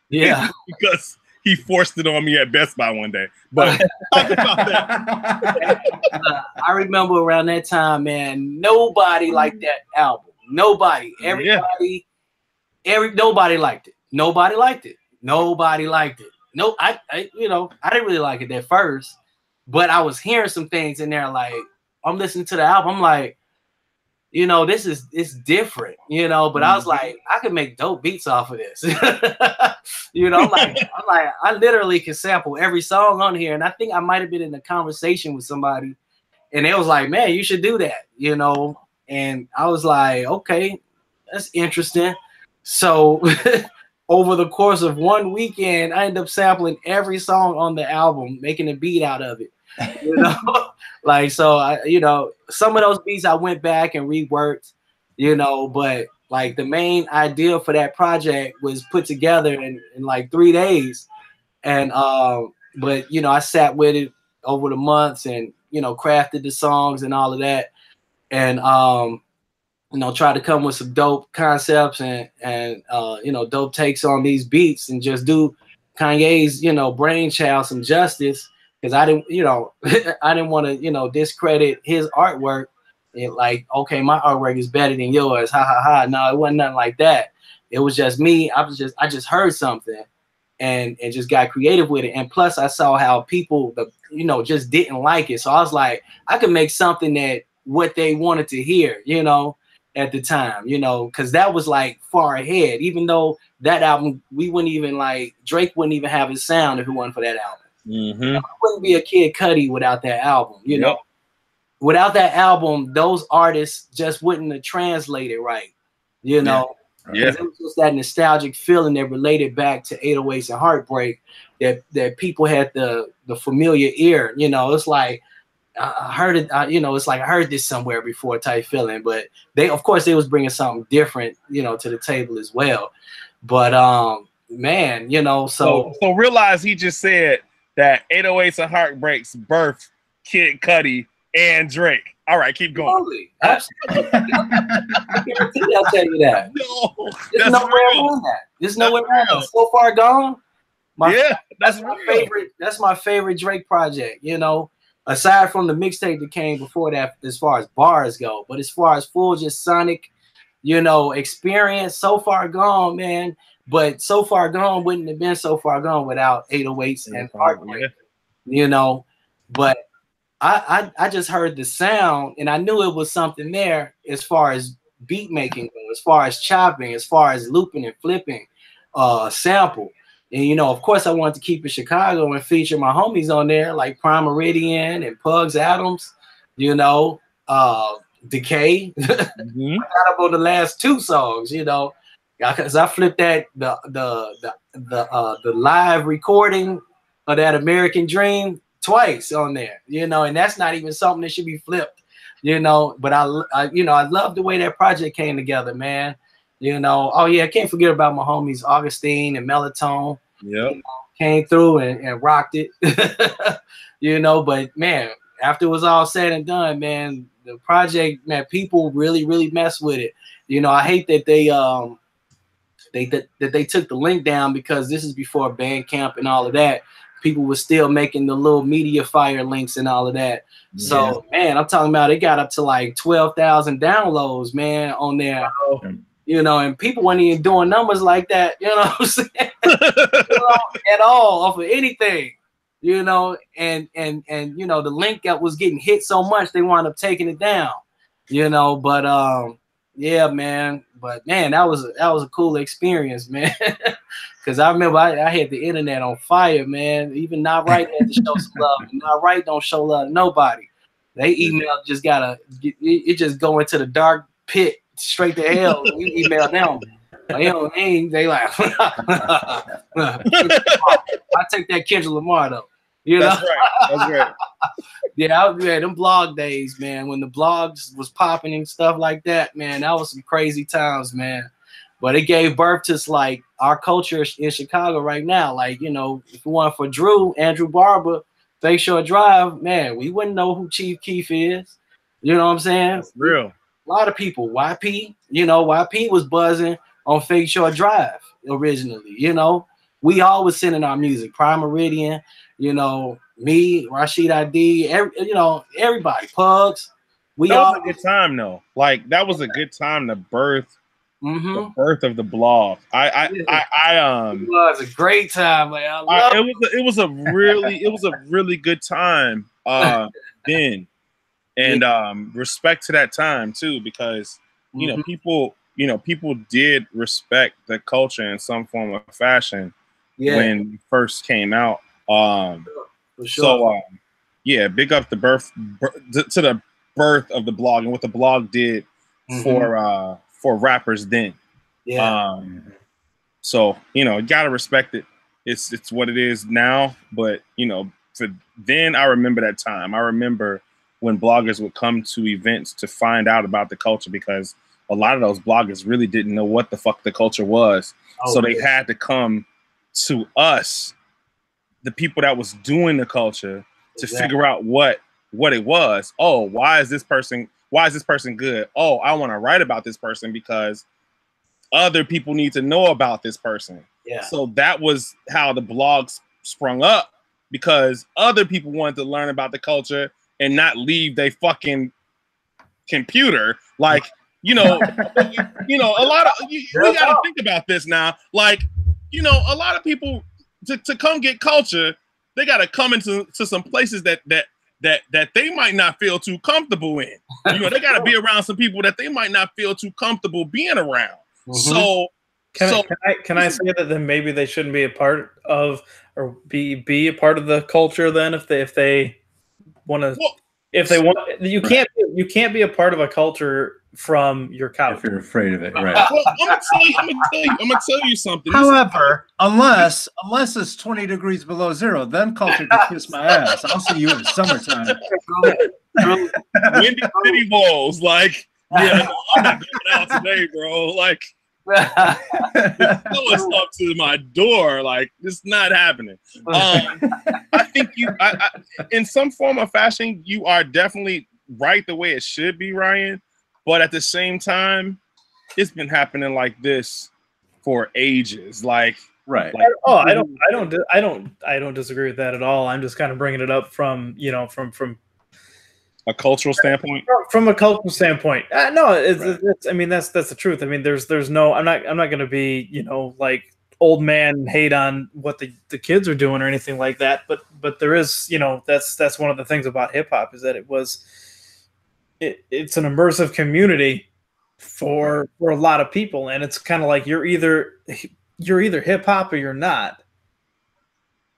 Speaker 3: Yeah. Because he forced it on me at Best Buy one day. But talk about that.
Speaker 2: I remember around that time, man, nobody liked that album. Nobody. Everybody. Nobody liked it. Nobody liked it. Nobody liked it. No, I didn't really like it at first, but I was hearing some things in there. Like, I'm listening to the album, I'm like, you know, it's different, you know. But I was like, I could make dope beats off of this. You know, I'm like, I literally can sample every song on here, and I think I might have been in a conversation with somebody, and they was like, man, you should do that, you know. And I was like, okay, that's interesting. So over the course of one weekend, I ended up sampling every song on the album, making a beat out of it. You know, like, so you know, some of those beats I went back and reworked, you know, but like the main idea for that project was put together in like 3 days. And but you know, I sat with it over the months and, you know, crafted the songs and all of that. And you know, try to come with some dope concepts and you know, dope takes on these beats and just do Kanye's, you know, brainchild some justice, because I didn't, you know, I didn't want to, you know, discredit his artwork. And like, okay, my artwork is better than yours, ha ha ha. No, it wasn't nothing like that. It was just me. I just heard something and just got creative with it. And plus, I saw how people, you know, just didn't like it. So I was like, I could make something that what they wanted to hear, you know, at the time, you know, because that was like far ahead. Even though that album, we wouldn't even like, Drake wouldn't even have his sound if it wasn't for that album.
Speaker 3: Mm-hmm.
Speaker 2: You know, I wouldn't be a Kid Cudi without that album, you know. Without that album, those artists just wouldn't have translated right, you know.
Speaker 3: Yeah.
Speaker 2: It was just that nostalgic feeling that related back to 808s and Heartbreak, that people had the familiar ear, you know. It's like, I heard it, you know, it's like I heard this somewhere before type feeling. But they, of course, they was bringing something different, you know, to the table as well. But man, you know, so
Speaker 3: realize he just said that 808s and Heartbreaks birthed Kid Cudi and Drake. All right, keep going.
Speaker 2: Absolutely. I'll tell you that.
Speaker 3: No,
Speaker 2: there's nowhere around that. There's nowhere around that. So Far Gone. That's my favorite. That's my favorite Drake project. You know, aside from the mixtape that came before that, as far as bars go, but as far as full just sonic, you know, experience, So Far Gone, man. But So Far Gone wouldn't have been So Far Gone without 808s and Heartbreak. You know, but I just heard the sound and I knew it was something there as far as beat making, as far as chopping, as far as looping and flipping, sample. And, you know, of course, I wanted to keep it Chicago and feature my homies on there like Prime Meridian and Pugs Adams, you know, Decay.
Speaker 3: Mm-hmm.
Speaker 2: I got up on the last 2 songs, you know, because I flipped that the live recording of that American dream twice on there, you know, and that's not even something that should be flipped, you know. But I you know, I love the way that project came together, man. You know, oh yeah, I can't forget about my homies Augustine and Melatonin.
Speaker 3: Yep.
Speaker 2: You know, came through and rocked it. You know, but man, after it was all said and done, man, the project, man, people really, really mess with it. You know, I hate that they took the link down, because this is before Bandcamp and all of that. People were still making the little media fire links and all of that. Yeah. So, man, I'm talking about it got up to like 12,000 downloads, man, on there. Wow. You know, and people weren't even doing numbers like that, you know what I'm saying? You know, at all, off of anything. You know, and you know, the link that was getting hit so much they wound up taking it down. You know, but yeah, man. But man, that was a cool experience, man. Because I remember I had the internet on fire, man. Even Not Right had to show some love. And Not Right don't show love to nobody. They email just it just go into the dark pit straight to hell. We email them. Like, you know, they like I take that Kendrick Lamar though. You know?
Speaker 3: That's right. That's right.
Speaker 2: Yeah, them blog days, man, when the blogs was popping and stuff like that, man, that was some crazy times, man. But it gave birth to like our culture in Chicago right now. Like, you know, if it weren't for Andrew Barber, Bayshore Drive, man, we wouldn't know who Chief Keef is. You know what I'm saying?
Speaker 3: That's real.
Speaker 2: A lot of people, YP, you know, YP was buzzing on Bayshore Drive originally, you know. We all was sending our music, Prime Meridian, you know, me, Rashid Hadee, you know, everybody, Pugs.
Speaker 3: That was a good time though. Like that was a good time to birth the birth of the blog. It
Speaker 2: was a great time. Like
Speaker 3: it was a really good time then. And respect to that time too, because you know, people did respect the culture in some form of fashion when it first came out. For sure. So yeah, big up the birth to the birth of the blog and what the blog did for rappers then. Yeah. So you know, you gotta respect it. It's what it is now, but you know, for then I remember that time. I remember when bloggers would come to events to find out about the culture, because a lot of those bloggers really didn't know what the fuck the culture was. So they had to come to us, the people that was doing the culture, to figure out what it was. Oh, why is this person good? Oh, I want to write about this person because other people need to know about this person. Yeah. So that was how the blogs sprung up, because other people wanted to learn about the culture and not leave their fucking computer. Like, you know, a lot of we got to think about this now. Like, you know, a lot of people to come get culture, they got to come into some places that they might not feel too comfortable in. You know, they got to be around some people that they might not feel too comfortable being around. So
Speaker 4: can I say that then maybe they shouldn't be a part of, or be a part of the culture then, if they want to, you can't be a part of a culture from your couch
Speaker 1: if you're afraid of it, right?
Speaker 3: Well, I'm gonna tell you something.
Speaker 1: However, unless it's 20 degrees below zero, then culture can kiss my ass. I'll see you in the summertime.
Speaker 3: Windy City Balls, like, yeah, I'm not going out today, bro. Like, it's up to my door. Like, it's not happening. I think in some form or fashion, you are definitely right the way it should be, Ryan. But at the same time, it's been happening like this for ages. Like,
Speaker 1: right.
Speaker 4: Like, I don't disagree with that at all. I'm just kind of bringing it up from, you know, from
Speaker 3: a cultural standpoint.
Speaker 4: From a cultural standpoint, no, it's. I mean, that's the truth. I mean, there's no. I'm not going to be, you know, like old man and hate on what the kids are doing or anything like that. But there is, you know, that's one of the things about hip hop, is that it's an immersive community for a lot of people, and it's kind of like you're either hip hop or you're not.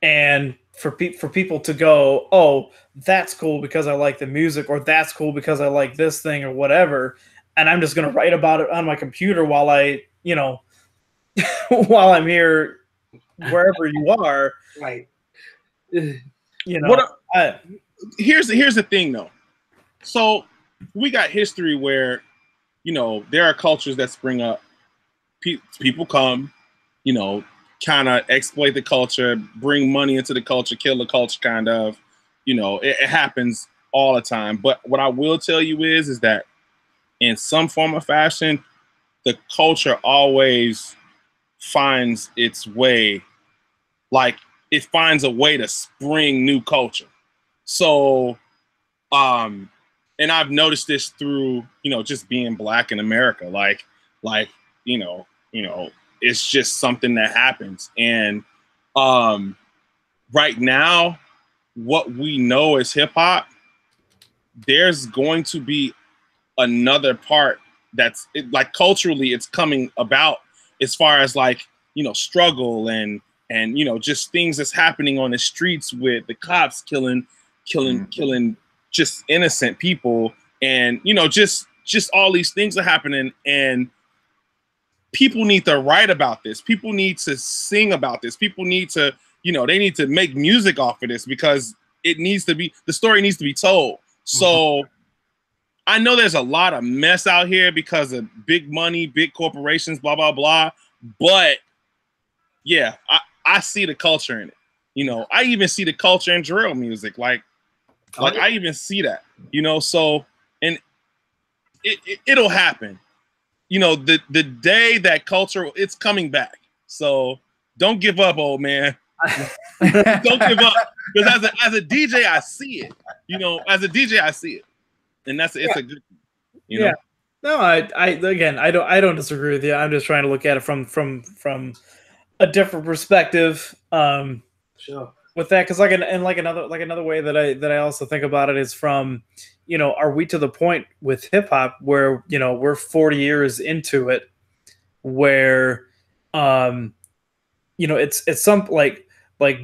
Speaker 4: And for people to go, oh, that's cool because I like the music, or that's cool because I like this thing or whatever, and I'm just going to write about it on my computer while I, you know, while I'm here wherever you are.
Speaker 2: Right.
Speaker 4: You know,
Speaker 5: here's the thing though. So we got history where, you know, there are cultures that spring up. People come, you know, kind of exploit the culture, bring money into the culture, kill the culture, kind of. You know, it happens all the time. But what I will tell you is that in some form or fashion, the culture always finds its way. Like, it finds a way to spring new culture. So, and I've noticed this through, you know, just being Black in America. Like, you know, it's just something that happens. And right now, what we know as hip hop, there's going to be another part that's like culturally it's coming about, as far as like, you know, struggle and you know, just things that's happening on the streets with the cops killing just innocent people, and you know, just all these things are happening, and people need to write about this. People need to sing about this. People need to, you know, they need to make music off of this, because it needs to be, the story needs to be told. So I know there's a lot of mess out here because of big money, big corporations, blah, blah, blah. But yeah, I see the culture in it. You know, I even see the culture in drill music. Like I even see that, you know, so, and it'll happen. You know, the day that culture, it's coming back. So don't give up, old man. Don't give up. Because as a DJ, I see it. You know, as a DJ, I see it. And it's a good, you know.
Speaker 4: No, I don't disagree with you. I'm just trying to look at it from a different perspective.
Speaker 2: Sure.
Speaker 4: With that, because another way that I also think about it is from, you know, are we to the point with hip hop where, you know, we're 40 years into it, where, you know, it's some like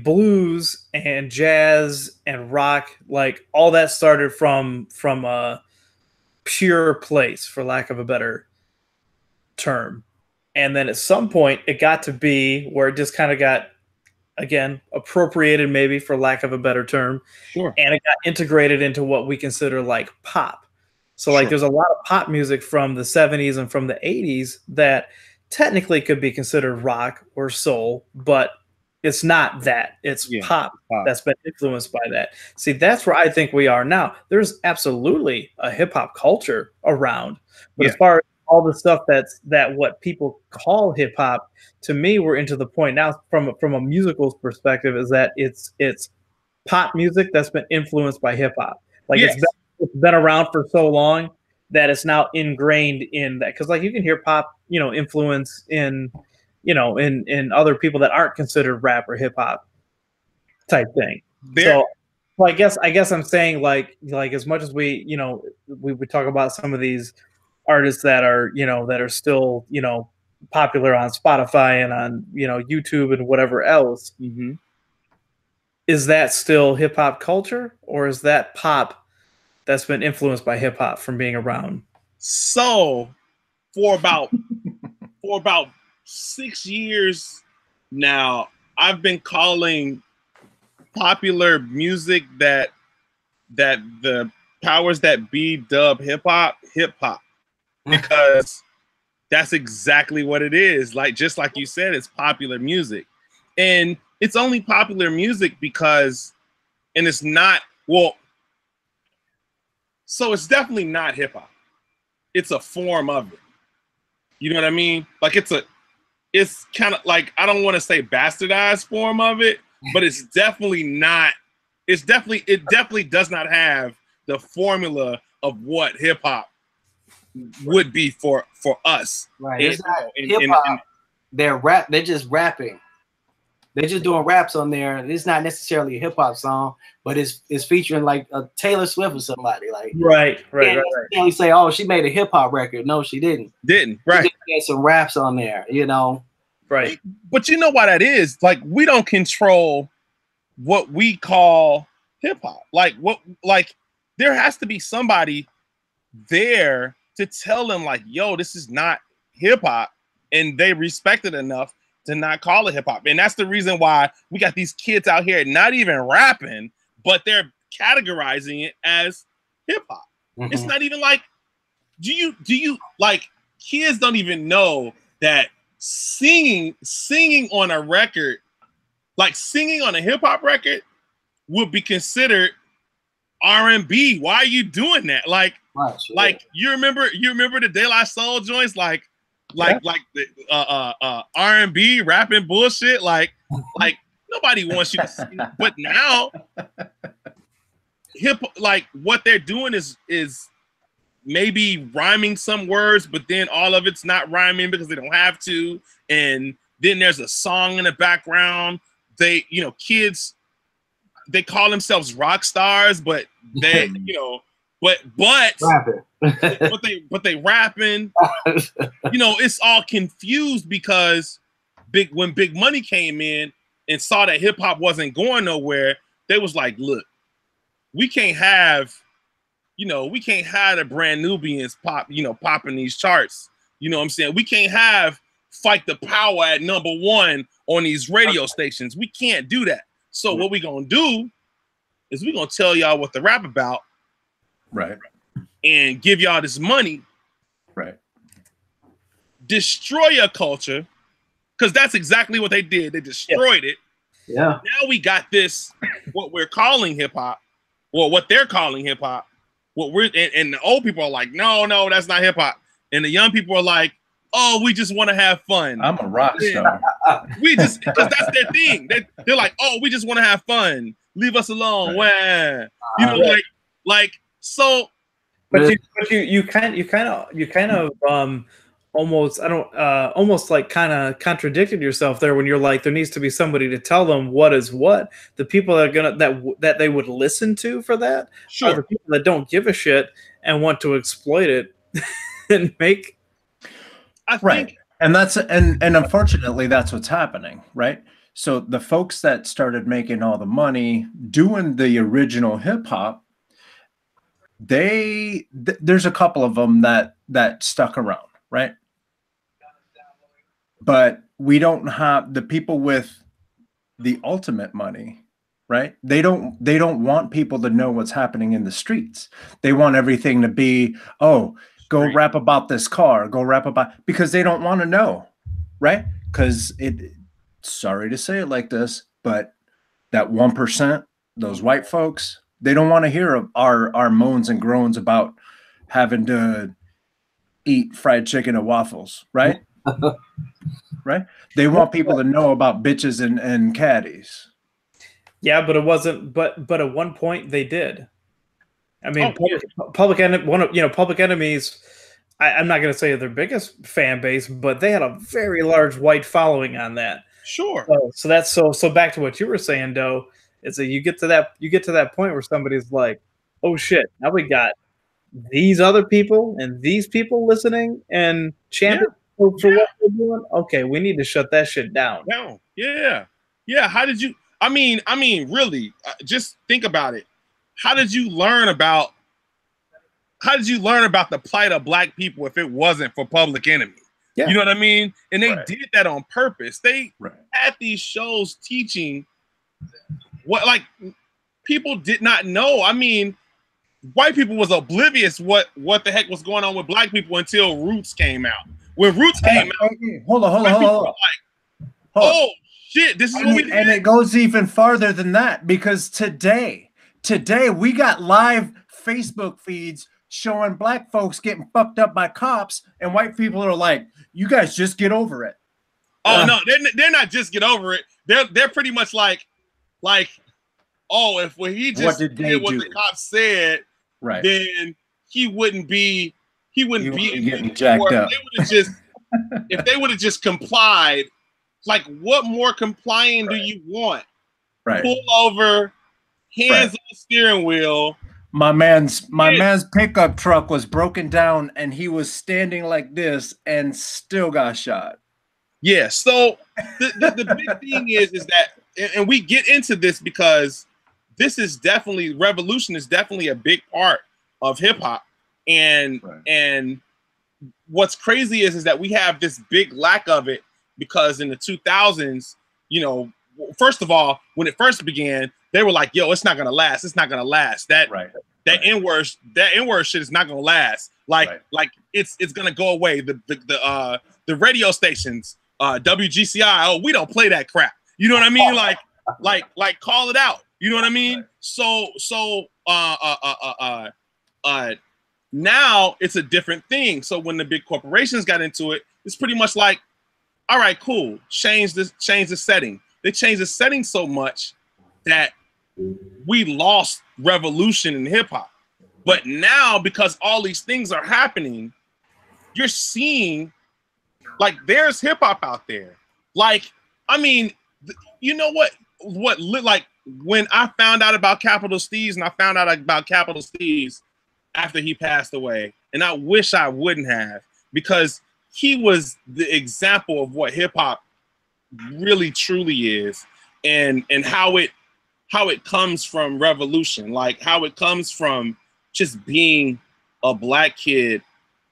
Speaker 4: blues and jazz and rock, like all that started from a pure place, for lack of a better term, and then at some point it got to be where it just kind of got, again, appropriated, maybe for lack of a better term.
Speaker 5: Sure.
Speaker 4: And it got integrated into what we consider like pop. So like there's a lot of pop music from the 70s and from the 80s that technically could be considered rock or soul, but it's not that. It's pop that's been influenced by that. See, that's where I think we are now. There's absolutely a hip hop culture around, but as far as all the stuff that what people call hip hop, to me, we're into the point now from a musical perspective is that it's pop music that's been influenced by hip hop. Like it's been around for so long that it's now ingrained in that. Because like you can hear pop, you know, influence in, you know, in other people that aren't considered rap or hip hop type thing. So I guess I'm saying like as much as we, you know, we would talk about some of these artists that are, you know, that are still, you know, popular on Spotify and on, you know, YouTube and whatever else.
Speaker 5: Mm-hmm.
Speaker 4: Is that still hip hop culture, or is that pop that's been influenced by hip hop from being around?
Speaker 5: So for about 6 years now, I've been calling popular music that the powers that be dub hip hop, because that's exactly what it is. Like, just like you said, it's popular music, and it's only popular music because, and it's not, well, so it's definitely not hip hop. It's a form of it. You know what I mean? Like it's kind of like, I don't want to say bastardized form of it, but it's definitely not, it definitely does not have the formula of what hip hop would be for us.
Speaker 2: Right. It's not hip hop. They're just rapping. They're just doing raps on there. It's not necessarily a hip hop song, but it's featuring like a Taylor Swift or somebody. Like
Speaker 4: right.
Speaker 2: And we say, oh, she made a hip hop record. No, she didn't.
Speaker 5: Right.
Speaker 2: She had some raps on there, you know.
Speaker 4: Right.
Speaker 5: But you know why that is? Like, we don't control what we call hip hop. Like there has to be somebody there to tell them like, yo, this is not hip hop, and they respect it enough to not call it hip hop. And that's the reason why we got these kids out here not even rapping, but they're categorizing it as hip hop. Mm-hmm. It's not even like, do you like, kids don't even know that singing on a record, like singing on a hip hop record, would be considered R&B. Why are you doing that? Like you remember the De La Soul joints, like the R&B rapping bullshit, like nobody wants you to sing. But now like what they're doing is maybe rhyming some words, but then all of it's not rhyming because they don't have to. And then there's a song in the background. They, kids, they call themselves rock stars, but they, but they rapping. It's all confused because when Big Money came in and saw that hip hop wasn't going nowhere, they was like, look, we can't have the Brand Nubians popping these charts. You know what I'm saying? We can't have Fight the Power at #1 on these radio stations. We can't do that. So what we gonna do is we gonna tell y'all what the rap about,
Speaker 1: right?
Speaker 5: And give y'all this money,
Speaker 1: right?
Speaker 5: Destroy your culture, because that's exactly what they did. They destroyed it.
Speaker 2: Yeah.
Speaker 5: Now we got this, what we're calling hip hop, or what they're calling hip hop. And the old people are like, no, that's not hip hop. And the young people are like, oh, we just want to have fun.
Speaker 1: I'm a rock star.
Speaker 5: Because that's their thing. They're like, oh, we just want to have fun. Leave us alone.
Speaker 1: Right.
Speaker 5: So.
Speaker 4: But you kind of almost like kind of contradicted yourself there when you're like, there needs to be somebody to tell them what is what. The people that are that they would listen to for that are the people that don't give a shit and want to exploit it and make.
Speaker 1: Right. And unfortunately that's what's happening, right? So the folks that started making all the money doing the original hip hop, there's a couple of them that stuck around, right? But we don't have the people with the ultimate money, right? They don't want people to know what's happening in the streets. They want everything to be, oh, go rap about this car, because they don't want to know, right? Because sorry to say it like this, but that 1%, those white folks, they don't want to hear our moans and groans about having to eat fried chicken and waffles, right? Right? They want people to know about bitches and caddies.
Speaker 4: Yeah, but it wasn't. But at one point they did. I mean, Public Enemies. I'm not going to say their biggest fan base, but they had a very large white following on that.
Speaker 5: Sure.
Speaker 4: So that's so back to what you were saying, Doe. Is that you get to that point where somebody's like, oh shit, now we got these other people and these people listening and chanting for what they're doing. Okay, we need to shut that shit down.
Speaker 5: Yeah. How did you? I mean, really, just think about it. How did you learn about the plight of black people if it wasn't for Public Enemy? Yeah. You know what I mean? And they did that on purpose. They had these shows teaching what, like, people did not know. I mean, white people was oblivious what the heck was going on with black people until Roots came out. When Roots came out,
Speaker 1: hold on.
Speaker 5: Like, oh shit, this is what we did.
Speaker 1: And it goes even farther than that, because today we got live Facebook feeds showing black folks getting fucked up by cops, and white people are like, you guys just get over it.
Speaker 5: Oh no, they're not just get over it. They're pretty much like, oh, if he just did what the cops said,
Speaker 1: right,
Speaker 5: then he wouldn't be
Speaker 1: getting jacked up.
Speaker 5: If they would have just complied, like, what more complying do you want?
Speaker 1: Right.
Speaker 5: Pull over, hands on the steering wheel.
Speaker 1: My man's pickup truck was broken down and he was standing like this and still got shot.
Speaker 5: Yeah. So the big thing is that, and we get into this because this is definitely, revolution is definitely a big part of hip hop. And what's crazy is that we have this big lack of it because in the 2000s, you know, first of all, when it first began, they were like, "Yo, it's not gonna last. It's not gonna last." That N-word shit is not gonna last. Like it's gonna go away. The radio stations, WGCI, oh, we don't play that crap. You know what I mean? Like call it out. You know what I mean? Now it's a different thing. So when the big corporations got into it, it's pretty much like, all right, cool, change the setting. They changed the setting so much that we lost revolution in hip hop. But now, because all these things are happening, you're seeing like there's hip hop out there. Like, I mean, you know what like when I found out about Capital Steez, and I found out about Capital Steez after he passed away, and I wish I wouldn't have, because he was the example of what hip hop really truly is, and how it comes from revolution, like how it comes from just being a black kid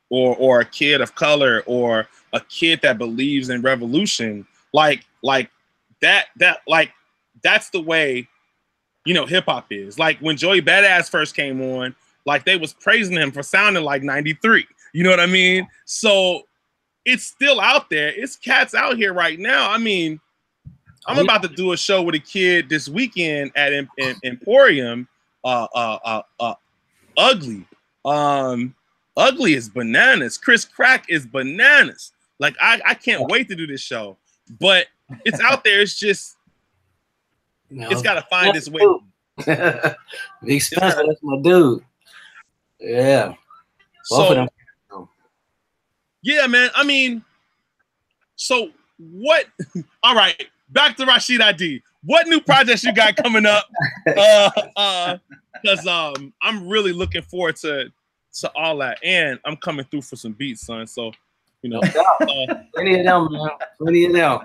Speaker 5: or a kid of color or a kid that believes in revolution, like that's the way, you know, hip hop is. Like when Joey Badass first came on, like they was praising him for sounding like 93. You know what I mean? So it's still out there. It's cats out here right now. I mean, I'm about to do a show with a kid this weekend at Emporium. Ugly. Ugly is bananas. Chris Crack is bananas. Like I can't wait to do this show. But it's out there. It's just it's got to find its way.
Speaker 2: Big Spencer, that's my dude. Yeah. Both of them.
Speaker 5: Yeah, man. I mean, so what? All right, back to Rashid Hadee. What new projects you got coming up? Because I'm really looking forward to all that, and I'm coming through for some beats, son. So, you know,
Speaker 2: plenty of them, man. Plenty of them.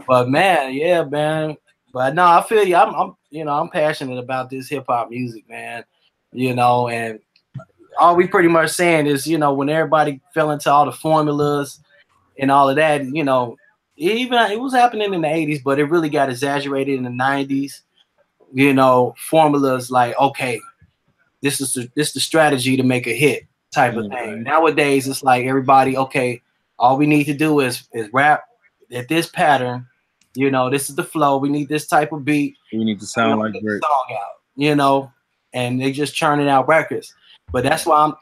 Speaker 2: But man, yeah, man. But no, I feel you. I'm passionate about this hip hop music, man. You know, and all we pretty much saying is, you know, when everybody fell into all the formulas and all of that, you know, it was happening in the 80s, but it really got exaggerated in the 90s. You know, formulas like, okay, this is the strategy to make a hit type of thing. Nowadays, it's like everybody, okay, all we need to do is rap at this pattern. You know, this is the flow. We need this type of beat.
Speaker 5: We need to sound like great.
Speaker 2: Song out, you know, and they just churning out records. But that's why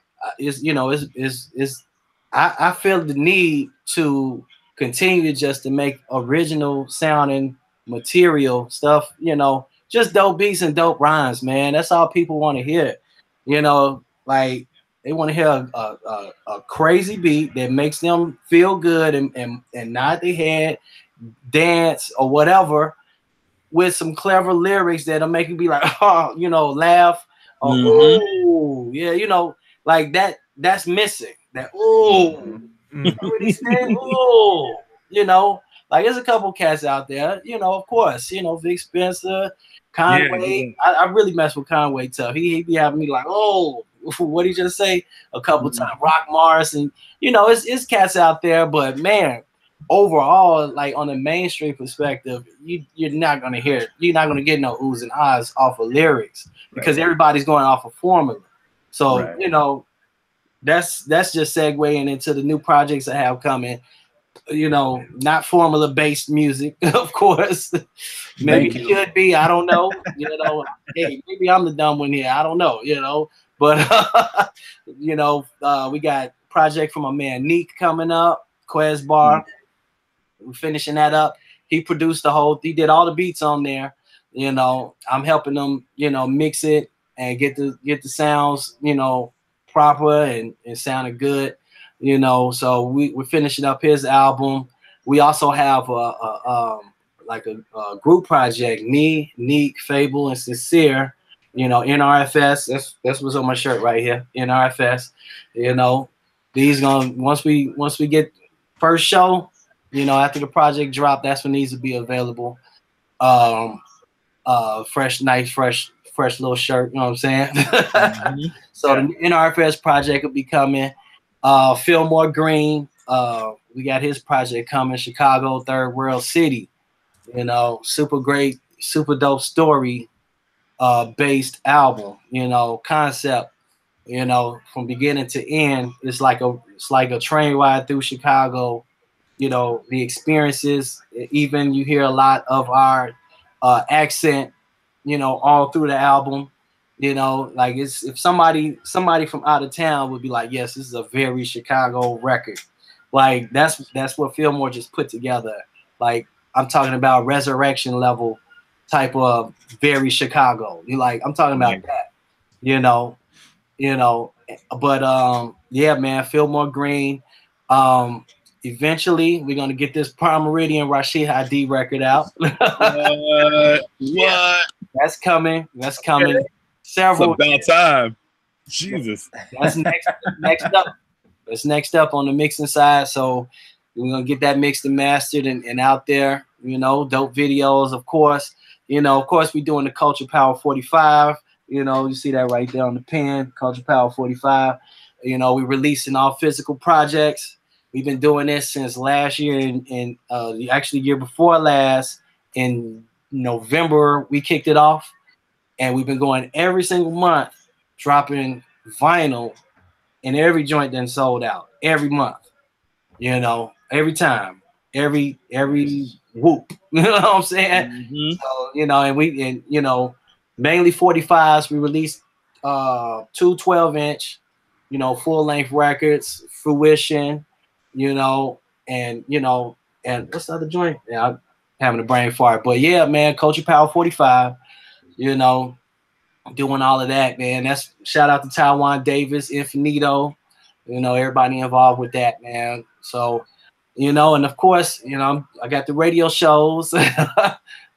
Speaker 2: I feel the need to continue just to make original sounding material stuff, you know, just dope beats and dope rhymes, man. That's all people want to hear. You know, like they want to hear a crazy beat that makes them feel good and nod their head, dance or whatever, with some clever lyrics that'll make you be like, oh, you know, laugh. Oh, yeah, you know, like that's missing. That what he said, you know, like there's a couple cats out there, you know, of course, you know, Vic Spencer, Conway. Yeah. I really mess with Conway tough. He be having me like, oh, what did he just say? A couple times, Rock Mars, and you know, it's cats out there, but man, overall, like on a mainstream perspective, you're not gonna hear it. You're not gonna get no oohs and ahs off of lyrics because everybody's going off of formula. So you know, that's just segueing into the new projects that have coming. You know, not formula based music, of course. Maybe it should be. I don't know. You know, hey, maybe I'm the dumb one here. I don't know. You know, but you know, we got project from my man Neek coming up, Quez Bar. We're finishing that up. He produced he did all the beats on there. You know, I'm helping them, you know, mix it and get the sounds, you know, proper and sounding good. You know, so we're finishing up his album. We also have a group project, me, Neek, Fable, and Sincere. You know, NRFS. That's what's on my shirt right here. NRFS. You know, these once we get first show. You know, after the project drop, that's when these will be available. Fresh little shirt. You know what I'm saying? So the NRFS project will be coming. Fillmore Green. we got his project coming, Chicago, Third World City. You know, super great, super dope story based album, you know, concept, you know, from beginning to end. It's like a train ride through Chicago, you know, the experiences. Even you hear a lot of our accent, you know, all through the album. You know, like it's if somebody from out of town would be like, yes, this is a very Chicago record. Like that's what Fillmore just put together. Like I'm talking about resurrection level type of very Chicago. You like I'm talking about that. You know. But yeah, man, Fillmore Green. Eventually we're gonna get this Prime Meridian Rashid Hadee record out.
Speaker 5: What?
Speaker 2: Yeah, that's coming. Several.
Speaker 5: It's about time. Jesus.
Speaker 2: That's next up. That's next up on the mixing side. So we're gonna get that mixed and mastered and out there. You know, dope videos, of course. You know, of course, we're doing the Culture Power 45. You know, you see that right there on the pen, Culture Power 45. You know, we're releasing all physical projects. We've been doing this since last year and actually year before last. In November, we kicked it off. And we've been going every single month, dropping vinyl, and every joint then sold out every month. You know, every time, every whoop. You know what I'm saying?
Speaker 5: Mm-hmm.
Speaker 2: So, you know, and you know, mainly 45s. We released 2 12-inch, you know, full-length records, Fruition, you know, and what's the other joint? Yeah, I'm having a brain fart. But yeah, man, Culture Power 45. You know, doing all of that, man. That's shout out to Taiwan Davis, Infinito, you know, everybody involved with that, man. So, you know, and of course, you know, I got the radio shows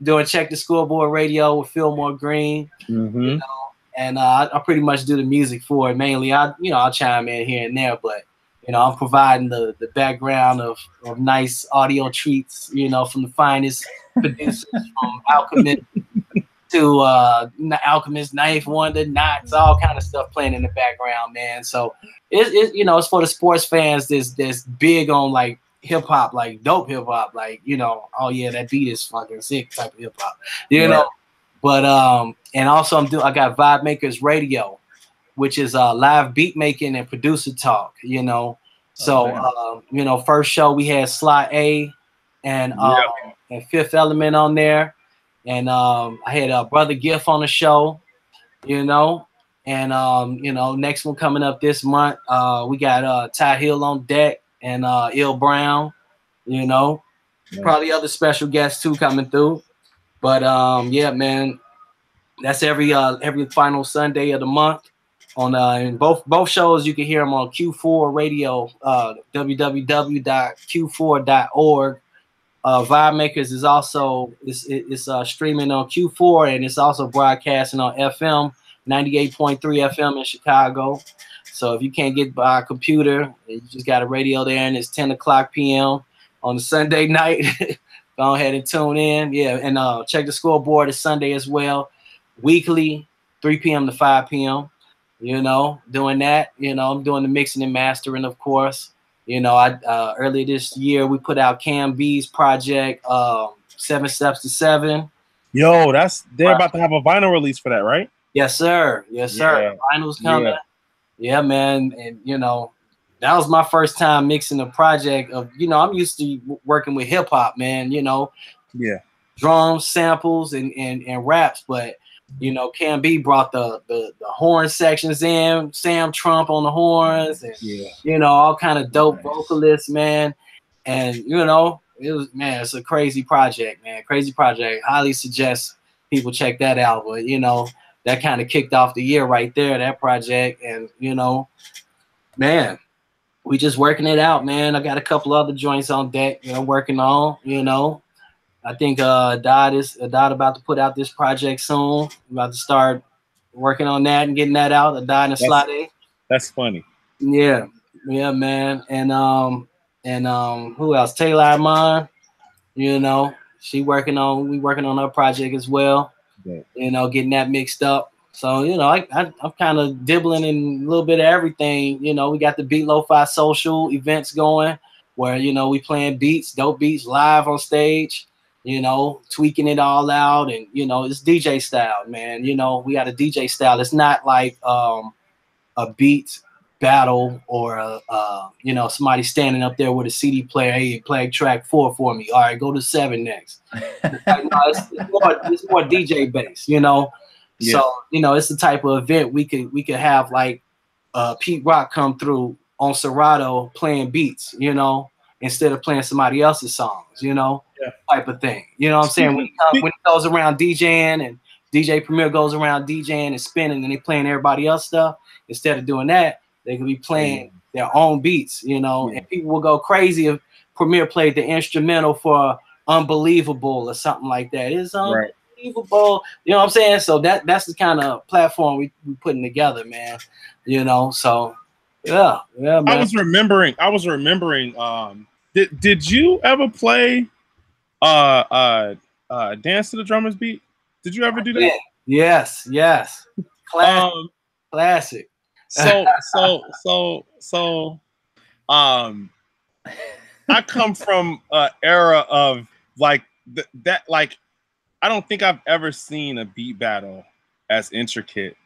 Speaker 2: doing Check the Scoreboard Radio with Fillmore Green,
Speaker 5: Mm-hmm.
Speaker 2: you know, and I pretty much do the music for it mainly. I'll chime in here and there, but you know, I'm providing the background of nice audio treats, you know, from the finest producers from Alchemist to Alchemist, Knife Wonder, Knots, all kind of stuff playing in the background, man. So it you know, it's for the sports fans that's big on like hip hop, like dope hip hop, like, you know, oh yeah, that beat is fucking sick type of hip hop, you know. But and also I got Vibe Makers Radio, which is live beat making and producer talk, you know. So you know, first show we had Sly A and Fifth Element on there. And I had Brother Gift on the show, you know, and you know, next one coming up this month, we got Ty Hill on deck and Il Brown, you know, probably other special guests too coming through. But yeah, man, that's every final Sunday of the month on in both shows. You can hear them on Q4 Radio, www.q4.org. Vibe Makers is also it's streaming on Q4, and it's also broadcasting on FM 98.3 FM in Chicago. So if you can't get by a computer, you just got a radio there, and it's 10 o'clock p.m. on a Sunday night. Go ahead and tune in. Yeah, and check the scoreboard. It's Sunday as well, weekly, 3 p.m. to 5 p.m. You know, doing that. You know, I'm doing the mixing and mastering, of course. You know, earlier this year we put out Cam B's project, 7 Steps to 7.
Speaker 5: Yo, they're about to have a vinyl release for that, right?
Speaker 2: Yes, sir. Yes, sir.
Speaker 5: Yeah.
Speaker 2: Vinyl's coming. Yeah, man. And you know, that was my first time mixing a project of, you know, I'm used to working with hip hop, man. You know, drums, samples, and raps, but you know, Cam B brought the horn sections in, Sam Trump on the horns, and you know, all kind of dope vocalists, man. And you know, it's a crazy project, man. Crazy project. Highly suggest people check that out. But you know, that kind of kicked off the year right there, that project. And you know, man, we just working it out, man. I got a couple other joints on deck, you know, working on, you know. I think Dot about to put out this project soon. I'm about to start working on that and getting that out. Dot and Slade.
Speaker 5: That's funny.
Speaker 2: Yeah, man. And who else? Taylor Armand. You know, we working on her project as well.
Speaker 5: Yeah.
Speaker 2: You know, getting that mixed up. So you know, I'm kind of dibbling in a little bit of everything. You know, we got the Beat Lo-Fi social events going. where, you know, we playing beats, dope beats live on stage, you know, tweaking it all out. And, you know, it's DJ style, man. You know, we got a DJ style. It's not like a beat battle or you know, somebody standing up there with a CD player. Hey, play track 4 for me. All right, go to 7 next. Like, no, it's more DJ based, you know. Yeah. So, you know, it's the type of event we could have like Pete Rock come through on Serato playing beats, you know, instead of playing somebody else's songs, you know, type of thing. You know what I'm saying? When he goes around DJing and DJ Premier goes around DJing and spinning and they playing everybody else stuff, instead of doing that, they could be playing their own beats, you know, and people will go crazy if Premier played the instrumental for Unbelievable or something like that. It's unbelievable. You know what I'm saying? So that's the kind of platform we putting together, man. You know, so yeah, man.
Speaker 5: I was remembering, did you ever play Dance to the Drummer's Beat? Did you ever do that?
Speaker 2: Yes. Classic.
Speaker 5: So I come from an era of like that. Like, I don't think I've ever seen a beat battle as intricate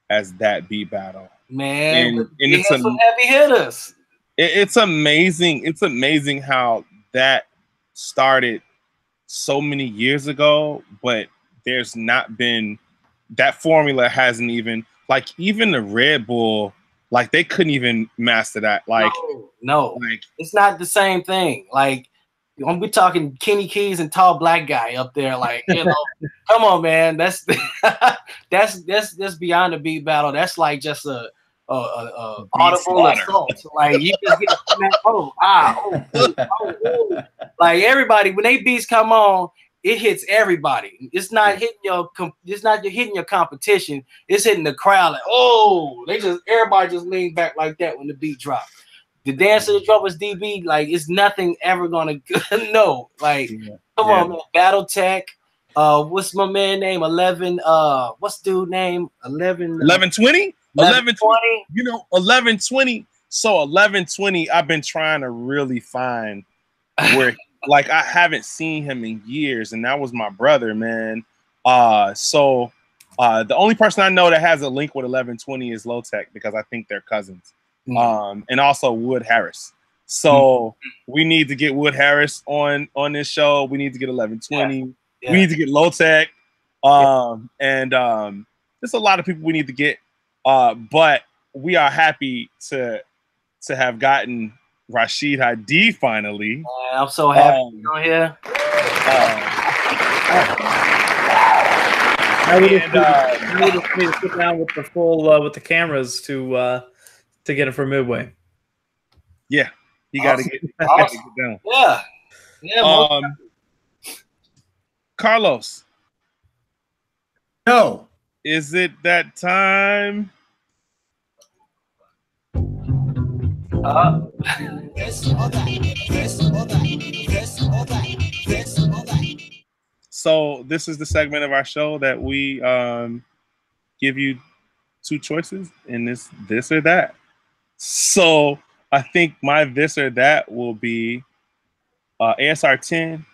Speaker 5: as that beat battle,
Speaker 2: man. And it's some heavy hitters.
Speaker 5: It's amazing. It's amazing how that started so many years ago, but there's not been that formula hasn't even. Like, even the Red Bull, like, they couldn't even master that. Like,
Speaker 2: no, like, it's not the same thing. Like, when we're talking Kenny Keys and Tall Black Guy up there, like, you know, come on, man, that's beyond a beat battle. That's like just a audible assault. Like, you just get like everybody when they beats come on. It hits everybody. It's not hitting your competition. It's hitting the crowd. Like, oh, everybody just lean back like that when the beat drops. The Dance of the Drummers DB, like, it's nothing ever gonna no. Like, come on, man. Battle Tech. What's my man name? 11. What's dude name?
Speaker 5: 1120? 1120. You know, 1120. So 1120, I've been trying to really find where. Like, I haven't seen him in years, and that was my brother, man. So the only person I know that has a link with 1120 is Low Tech, because I think they're cousins. And also Wood Harris. So we need to get Wood Harris on this show. We need to get 1120. We need to get Low Tech. And there's a lot of people we need to get. But we are happy to have gotten Rashid Hadee finally.
Speaker 2: I'm so happy to be on here.
Speaker 4: I need to sit down with the full with the cameras to get it for Midway.
Speaker 5: Yeah, you got to get down.
Speaker 2: Yeah.
Speaker 5: Carlos.
Speaker 1: No.
Speaker 5: Is it that time? So this is the segment of our show that we give you 2 choices, and it's this or that. So I think my this or that will be ASR 10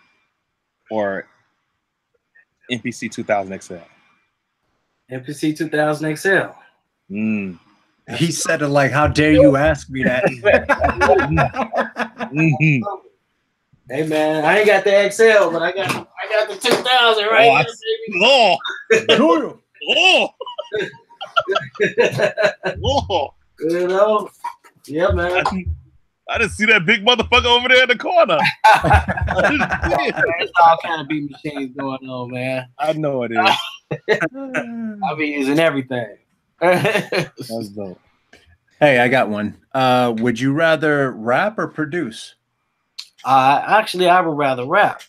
Speaker 5: or MPC 2000 XL.
Speaker 2: MPC 2000 XL.
Speaker 1: He said it like, how dare you ask me that?
Speaker 2: Hey man, I ain't got the XL, but I got the 2000 right here. You know? Yeah, man.
Speaker 5: I didn't see that big motherfucker over there in the corner.
Speaker 2: There's all kind of beat machines going on, man.
Speaker 5: I know it is.
Speaker 2: I'll be using everything.
Speaker 5: That's dope.
Speaker 1: Hey, I got one. Would you rather rap or produce?
Speaker 2: Actually, I would rather rap.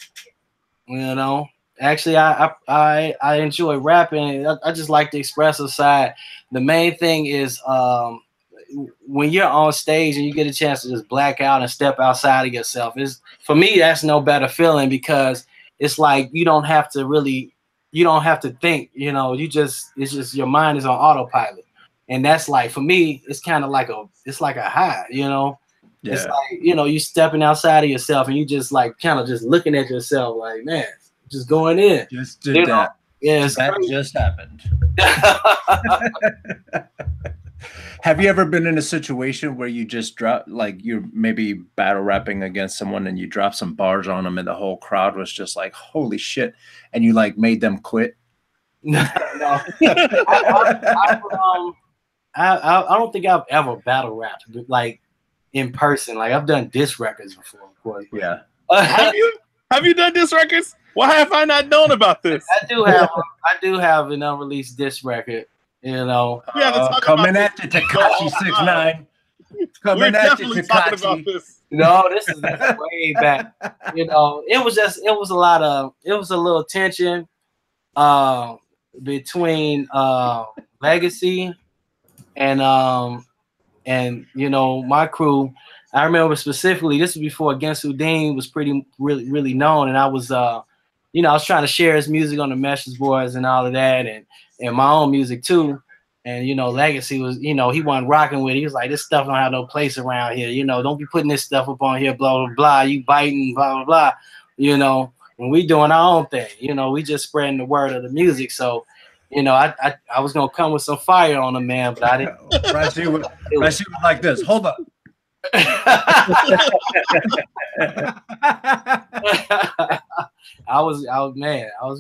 Speaker 2: You know, actually, I enjoy rapping. I just like the expressive side. The main thing is when you're on stage and you get a chance to just black out and step outside of yourself. For me, that's no better feeling, because it's like you don't have to think, you know, it's just your mind is on autopilot. And that's like, for me, it's kind of like a high, you know, It's like, you know, you stepping outside of yourself and you just like kind of just looking at yourself like, man, just going in.
Speaker 1: Just did that.
Speaker 2: Yeah,
Speaker 1: that just happened. Have you ever been in a situation where you just drop, like you're maybe battle rapping against someone and you drop some bars on them and the whole crowd was just like, holy shit, and you like made them quit?
Speaker 2: No. I don't think I've ever battle rapped like in person. Like I've done diss records before, of course.
Speaker 1: Yeah.
Speaker 5: Have you done diss records? Why have I not known about this?
Speaker 2: I do have an unreleased diss record. You know,
Speaker 1: coming at you, Tekashi 6ix9ine. Coming at you, Tekashi.
Speaker 2: No, this is way back. You know, it was a little tension between Legacy and you know, my crew. I remember specifically, this was before Against Houdin was really known, and I was you know, I was trying to share his music on the message boards and all of that, and my own music too. And you know, Legacy was, you know, he wasn't rocking with it. He was like, this stuff don't have no place around here. You know, don't be putting this stuff up on here, blah blah blah. You biting, blah blah blah. You know, when we doing our own thing, you know, we just spreading the word of the music. So, you know, I was gonna come with some fire on him, man, but I didn't.
Speaker 1: Rashid was like this. Hold up.
Speaker 2: I was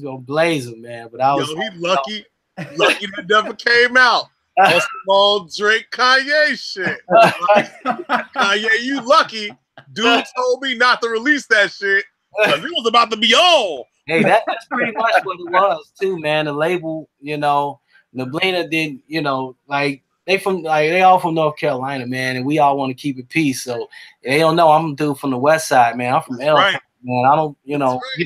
Speaker 2: gonna blaze him, man, but I was.
Speaker 5: Yo, he lucky that never came out. On some old Drake Kanye shit. Kanye, you lucky. Dude told me not to release that shit because it was about to be on.
Speaker 2: Hey, that's pretty much what it was too, man. The label, you know, Nablina did, you know, like they all from North Carolina, man, and we all want to keep it peace. So they don't know I'm a dude from the West Side, man. I'm from L.
Speaker 5: Right.
Speaker 2: Man, I don't, you know,
Speaker 5: right.
Speaker 2: you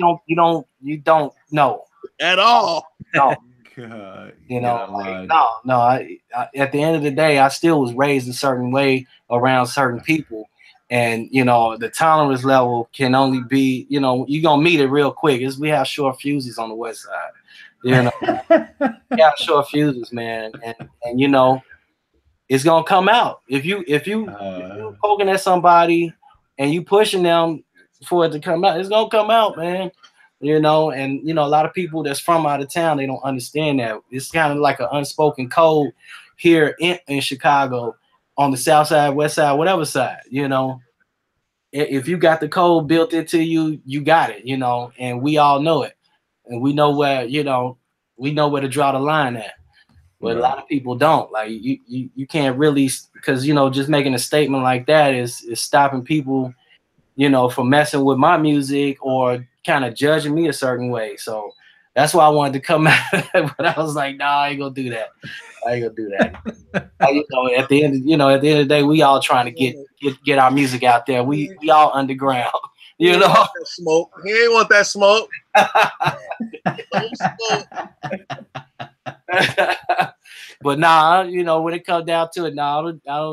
Speaker 2: don't know
Speaker 5: At all.
Speaker 2: No.
Speaker 1: God,
Speaker 2: you know, like, no. I, at the end of the day, I still was raised a certain way around certain people, and you know, the tolerance level can only be, you know, you're gonna meet it real quick. We have short fuses on the West Side, you know, we have short fuses, man, and you know, it's gonna come out if you poking at somebody and you pushing them for it to come out. It's gonna come out, man. You know, and you know, a lot of people that's from out of town, they don't understand that. It's kind of like an unspoken code here in Chicago, on the South Side, West Side, whatever side. You know, if you got the code built into you, you got it. You know, and we all know it, and we know where, you know, we know where to draw the line at. But a lot of people don't. Like you can't really, because you know, just making a statement like that is stopping people, you know, from messing with my music or kind of judging me a certain way. So that's why I wanted to come out. But I was like, nah, I ain't gonna do that. You know, at the end of the day, we all trying to get our music out there. We all underground. You know,
Speaker 5: smoke. He ain't want that smoke.
Speaker 2: But nah, you know, when it comes down to it, nah, I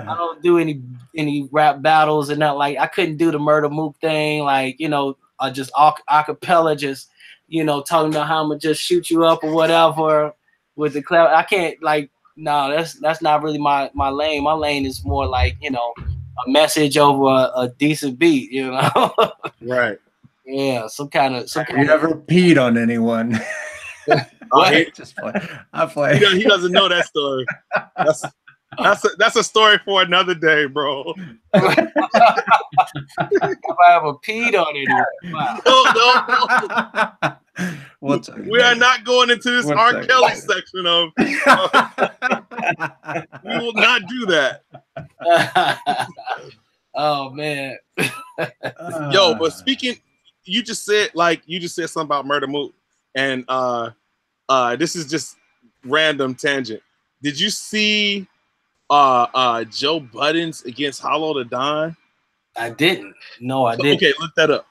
Speaker 2: don't do any rap battles and not like I couldn't do the Murder Mook thing, like, you know, just acapella, just, you know, talking about how I'm gonna just shoot you up or whatever with the cloud. I can't, like, no, that's not really my lane. My lane is more like, you know, a message over a decent beat, you know.
Speaker 5: Right.
Speaker 2: Yeah, some kind of.
Speaker 1: You never peed on anyone. I play.
Speaker 5: He doesn't know that story. That's a story for another day, bro.
Speaker 2: If I ever peed on it,
Speaker 5: No. We are not going into this R. Kelly section of. We will not do that.
Speaker 2: Oh man.
Speaker 5: Yo, but speaking, you just said something about Murder Mook, and this is just random tangent. Did you see Joe Budden's against Hollow the Don?
Speaker 2: I didn't. No, I didn't.
Speaker 5: Okay, look that up.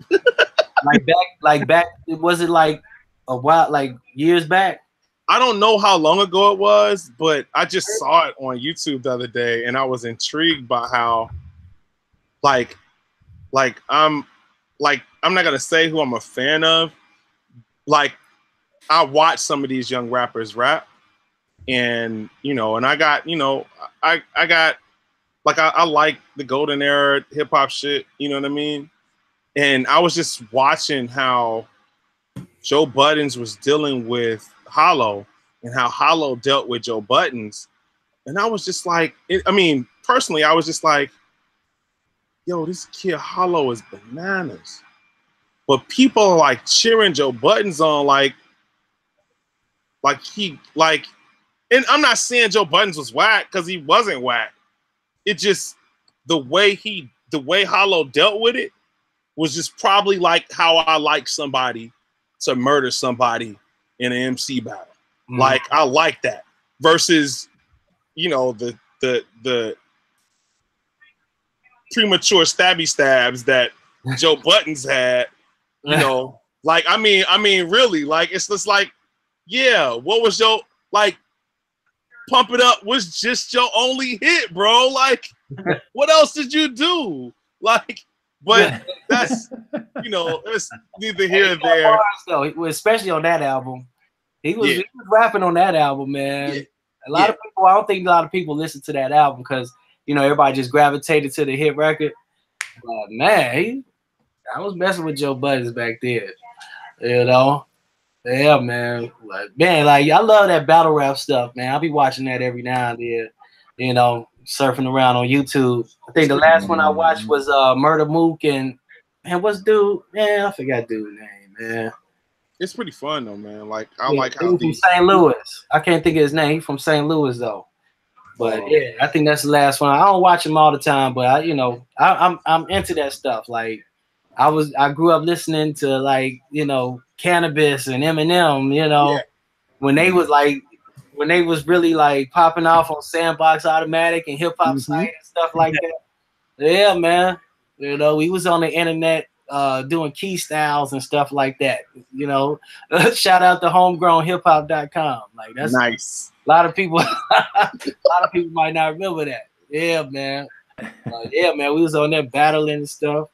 Speaker 2: back. Was it like a while, like years back?
Speaker 5: I don't know how long ago it was, but I just saw it on YouTube the other day, and I was intrigued by how, I'm not gonna say who I'm a fan of. Like, I watch some of these young rappers rap, and you know, and I got like I like the golden era hip hop shit. You know what I mean? And I was just watching how Joe Buttons was dealing with Hollow and how Hollow dealt with Joe Buttons. And I was just like, personally, I was just like, yo, this kid Hollow is bananas. But people are like cheering Joe Buttons on, like and I'm not saying Joe Buttons was whack, because he wasn't whack. It just, the way Hollow dealt with it was just probably like how I like somebody to murder somebody in an MC battle. Like, I like that versus, you know, the premature stabby stabs that Joe Buttons had. You know, like, I mean, really, like, it's just like, yeah, what was your, like, Pump It Up was just your only hit, bro. Like, what else did you do? Like, but that's, you know, it's neither here nor there.
Speaker 2: So, especially on that album, he was rapping on that album, man. Yeah. A lot of people, I don't think a lot of people listen to that album because, you know, everybody just gravitated to the hit record. But man, I was messing with Joe Buttons back then, you know. Yeah, man. Like I love that battle rap stuff, man. I'll be watching that every now and then, you know, surfing around on YouTube. I think the last one I watched was Murder Mook and what's dude? Man, I forgot dude's name, man.
Speaker 5: It's pretty fun though, man. Like I like how
Speaker 2: he's from St. Louis. I can't think of his name. He's from St. Louis though. But yeah, I think that's the last one. I don't watch him all the time, but I'm into that stuff. Like I grew up listening to, like, you know, Cannabis and Eminem, you know, when they was really like popping off on Sandbox Automatic and Hip Hop Site and stuff like that. Yeah, man. You know, we was on the internet doing key styles and stuff like that. You know, shout out to homegrownhiphop.com. Like, that's nice. A lot of people might not remember that. Yeah, man. Yeah, man. We was on there battling and stuff.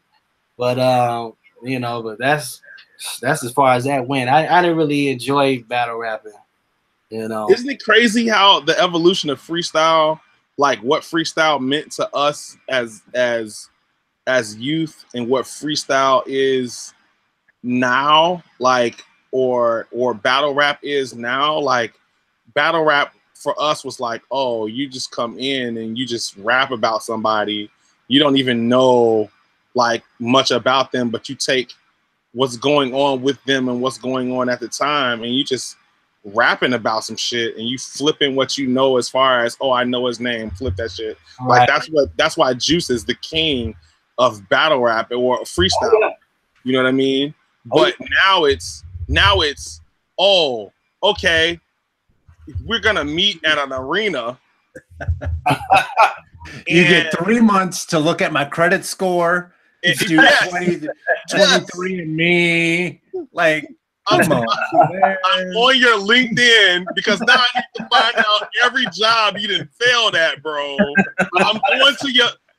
Speaker 2: But you know, but that's as far as that went. I didn't really enjoy battle rapping. You know,
Speaker 5: isn't it crazy how the evolution of freestyle, like what freestyle meant to us as youth, and what freestyle is now, like, or battle rap is now. Like, battle rap for us was like, oh, you just come in and you just rap about somebody. You don't even know like much about them, but you take what's going on with them and what's going on at the time, and you just rapping about some shit, and you flipping what you know as far as, oh, I know his name, flip that shit. Right. Like that's why Juice is the king of battle rap or freestyle. You know what I mean? But now it's oh, okay, we're gonna meet at an arena.
Speaker 1: You get 3 months to look at my credit score. Do 23 and me. Like,
Speaker 5: I'm on your LinkedIn because now I need to find out every job you didn't fail at, bro.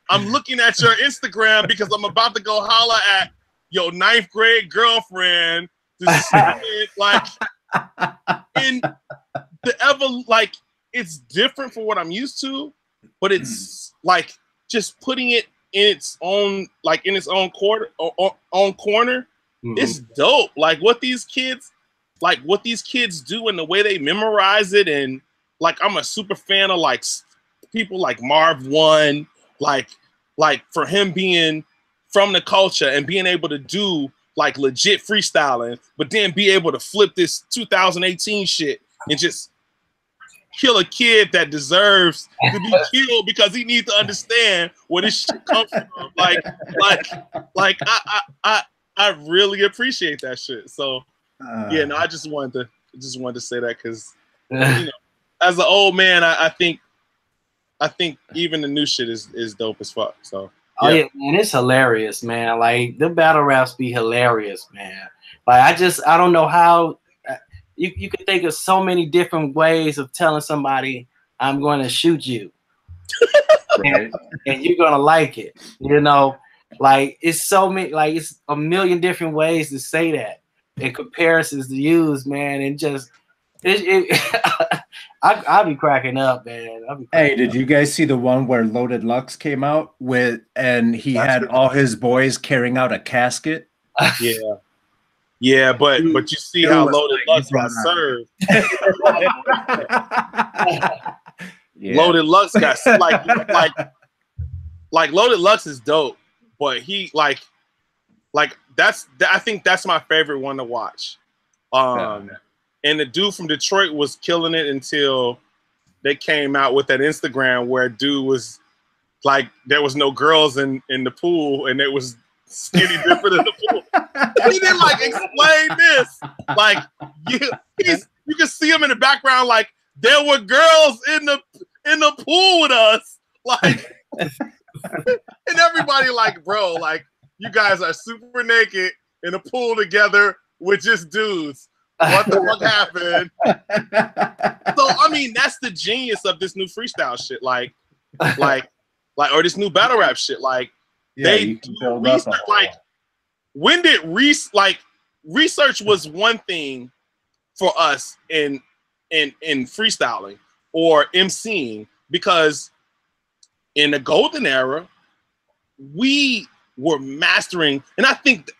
Speaker 5: I'm looking at your Instagram because I'm about to go holla at your 9th grade girlfriend to see it, like, in the like, it's different for what I'm used to, but it's like just putting it in its own, like, in its own corner. It's dope. Like what these kids do and the way they memorize it. And like, I'm a super fan of like people like Marv One, like for him being from the culture and being able to do like legit freestyling, but then be able to flip this 2018 shit and just kill a kid that deserves to be killed because he needs to understand where this shit comes from. Like I really appreciate that shit. So yeah, no, I just wanted to say that because, you know, as an old man, I think even the new shit is dope as fuck. So
Speaker 2: yeah. Oh yeah, man, it's hilarious, man. Like the battle raps be hilarious, man. Like I don't know how you can think of so many different ways of telling somebody I'm going to shoot you, right. and you're gonna like it, you know. Like it's so many, like it's a million different ways to say that and comparisons to use, man, and just I'll be cracking up, man.
Speaker 1: Hey, did you guys see the one where Loaded Lux came out and he had all his boys carrying out a casket?
Speaker 5: Yeah, but you see how Loaded Lux got served. Loaded Lux got like Loaded Lux is dope, but he like I think that's my favorite one to watch. And the dude from Detroit was killing it until they came out with that Instagram where dude was like, there was no girls in the pool and it was skinny dipping in the pool. He didn't like explain this. Like you can see him in the background, like there were girls in the pool with us. Like and everybody like, bro, like you guys are super naked in a pool together with just dudes. What the fuck happened? So I mean, that's the genius of this new freestyle shit, like, or this new battle rap shit. Like, they do research. Like, when did research was one thing for us in freestyling or MCing, because in the golden era, we were mastering, and I think.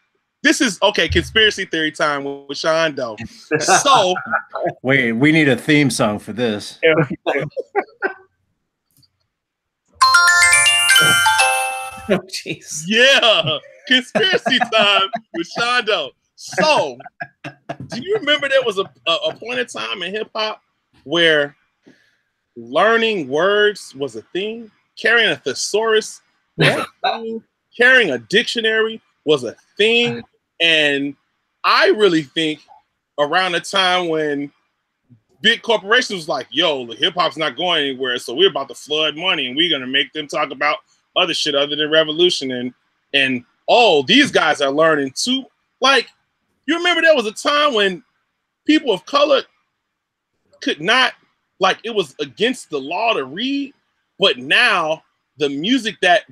Speaker 5: This is okay. Conspiracy theory time with Sean Doe. So,
Speaker 1: wait, we need a theme song for this.
Speaker 4: Oh, jeez.
Speaker 5: Yeah, conspiracy time with Sean Doe. So, do you remember there was a point in time in hip hop where learning words was a thing? Carrying a thesaurus was a thing. Carrying a dictionary was a thing. And I really think around the time when big corporations was like, yo, hip hop's not going anywhere, so we're about to flood money and we're gonna make them talk about other shit other than revolution, and oh, these guys are learning too. Like, you remember there was a time when people of color could not, like, it was against the law to read, but now the music that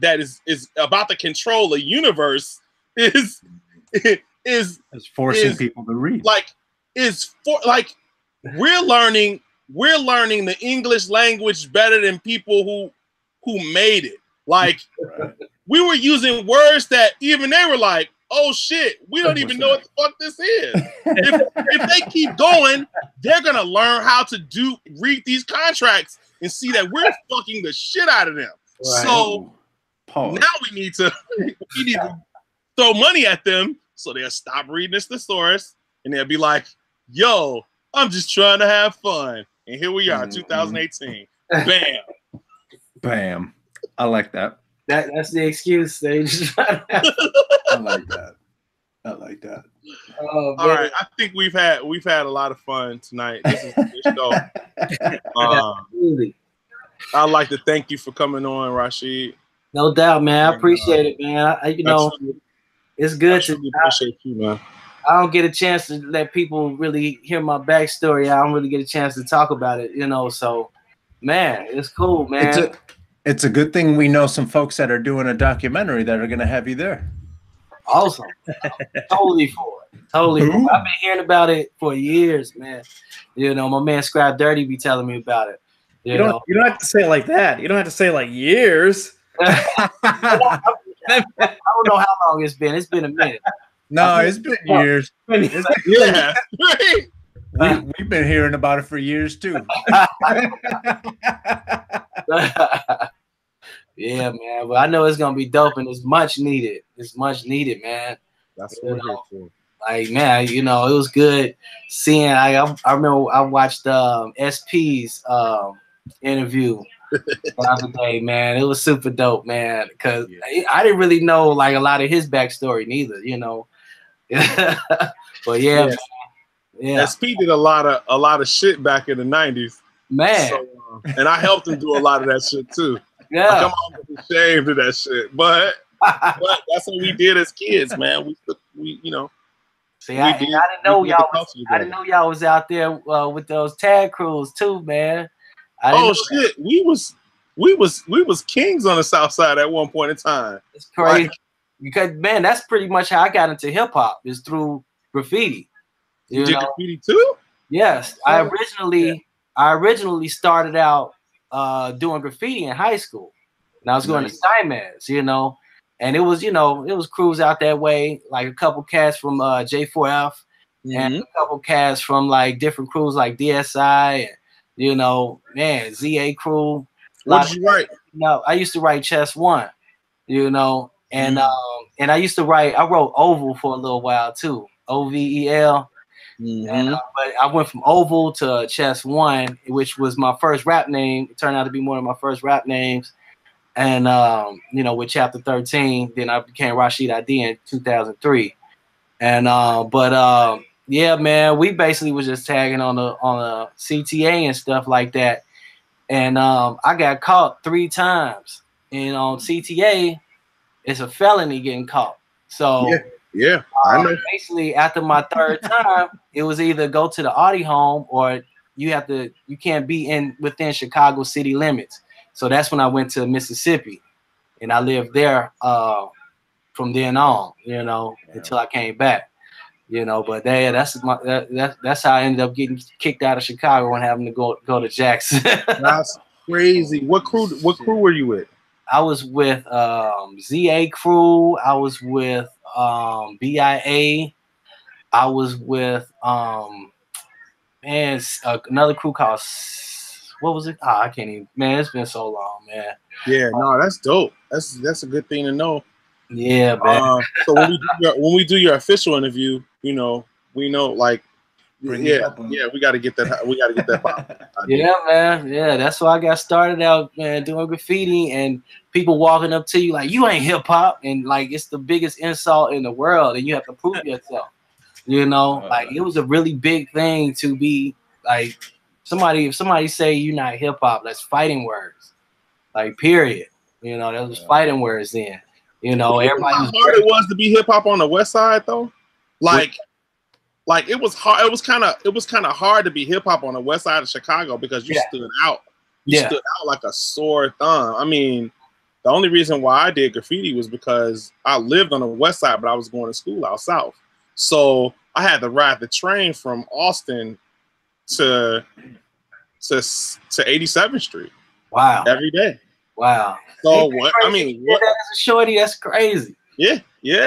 Speaker 5: is about to control a universe is
Speaker 1: forcing people to read.
Speaker 5: Like, we're learning the English language better than people who made it. Like, we were using words that even they were like, oh shit, we don't even know what the fuck this is. If they keep going, they're gonna learn how to read these contracts and see that we're fucking the shit out of them. Right. So now we need to throw money at them so they'll stop reading this thesaurus and they'll be like, yo, I'm just trying to have fun. And here we are, 2018. Bam.
Speaker 1: Bam. I like that.
Speaker 2: That's the excuse. I
Speaker 1: like that.
Speaker 2: Oh,
Speaker 5: all right. I think we've had a lot of fun tonight. This is a good show. I'd like to thank you for coming on, Rashid.
Speaker 2: No doubt, man. I appreciate it, man. It's good to
Speaker 5: appreciate you, man.
Speaker 2: I don't get a chance to let people really hear my backstory. I don't really get a chance to talk about it, So, man, it's cool, man.
Speaker 1: It's a good thing we know some folks that are doing a documentary that are going to have you there.
Speaker 2: Awesome. Totally for it. I've been hearing about it for years, man. My man Scrap Dirty be telling me about it.
Speaker 4: You don't have to say it like that. You don't have to say like years.
Speaker 2: I don't know how long it's been. It's been a minute.
Speaker 1: No, it's been years.
Speaker 5: Yeah.
Speaker 1: We've been hearing about it for years too.
Speaker 2: Yeah, man. But I know it's gonna be dope and it's much needed. It's much needed, man.
Speaker 3: That's what we're here for.
Speaker 2: Like, man, it was good seeing. I remember I watched SP's interview the other day, man. It was super dope, man. Because I didn't really know like a lot of his backstory neither, But yeah, man. Yeah.
Speaker 5: SP did a lot of shit back in the 90s,
Speaker 2: man.
Speaker 5: So, and I helped him do a lot of that shit too.
Speaker 2: Yeah,
Speaker 5: like, I'm almost ashamed of that shit, but that's what we did as kids, man. We
Speaker 2: See, I didn't know y'all. I didn't know y'all was out there with those tag crews too, man.
Speaker 5: Shit, we was kings on the South Side at one point in time.
Speaker 2: It's crazy because, man, that's pretty much how I got into hip hop is through graffiti.
Speaker 5: You did graffiti too?
Speaker 2: Yes, I originally started out doing graffiti in high school, and I was going to Steinmetz, you know, and it was crews out that way, like a couple cats from J4F, and a couple cats from like different crews like DSI, and, you know, man, ZA crew.
Speaker 5: What did you write?
Speaker 2: No, I used to write Chess One, you know, and I used to write. I wrote Oval for a little while too, OVEL. And, but I went from Oval to Chess One, which was my first rap name. It turned out to be one of my first rap names. And you know, with Chapter 13, then I became Rashid Hadee in 2003. And yeah, man, we basically was just tagging on the CTA and stuff like that. And I got caught 3 times. And on CTA, it's a felony getting caught. So
Speaker 5: yeah, I know.
Speaker 2: Basically, after my 3rd time, it was either go to the Audi home or you can't be within Chicago city limits. So that's when I went to Mississippi, and I lived there from then on, you know, until I came back, you know. But that's how I ended up getting kicked out of Chicago and having to go to Jackson.
Speaker 5: That's crazy. What crew were you with?
Speaker 2: I was with ZA crew. I was with BIA. I was with another crew called, what was it? Oh, I can't even, man, it's been so long, man.
Speaker 5: Yeah, no, that's dope. That's a good thing to know.
Speaker 2: Yeah, man.
Speaker 5: So when we do your official interview, you know, we know like we got to get that pop.
Speaker 2: Yeah, man. Yeah, that's why I got started out, man, doing graffiti, and people walking up to you like, you ain't hip hop, and like it's the biggest insult in the world, and you have to prove yourself. You know, like it was a really big thing to be like if somebody say you're not hip hop, that's fighting words. Like period. You know, that was fighting words then. You know, everybody.
Speaker 5: How hard it was to be hip hop on the West Side though? Like it was hard. It was kind of hard to be hip hop on the West Side of Chicago because you stood out. You stood out like a sore thumb. I mean, the only reason why I did graffiti was because I lived on the West Side, but I was going to school out south. So I had to ride the train from Austin to 87th Street.
Speaker 2: Wow.
Speaker 5: Every day.
Speaker 2: Wow.
Speaker 5: So what? I mean, what?
Speaker 2: As a shorty, that's crazy.
Speaker 5: Yeah. But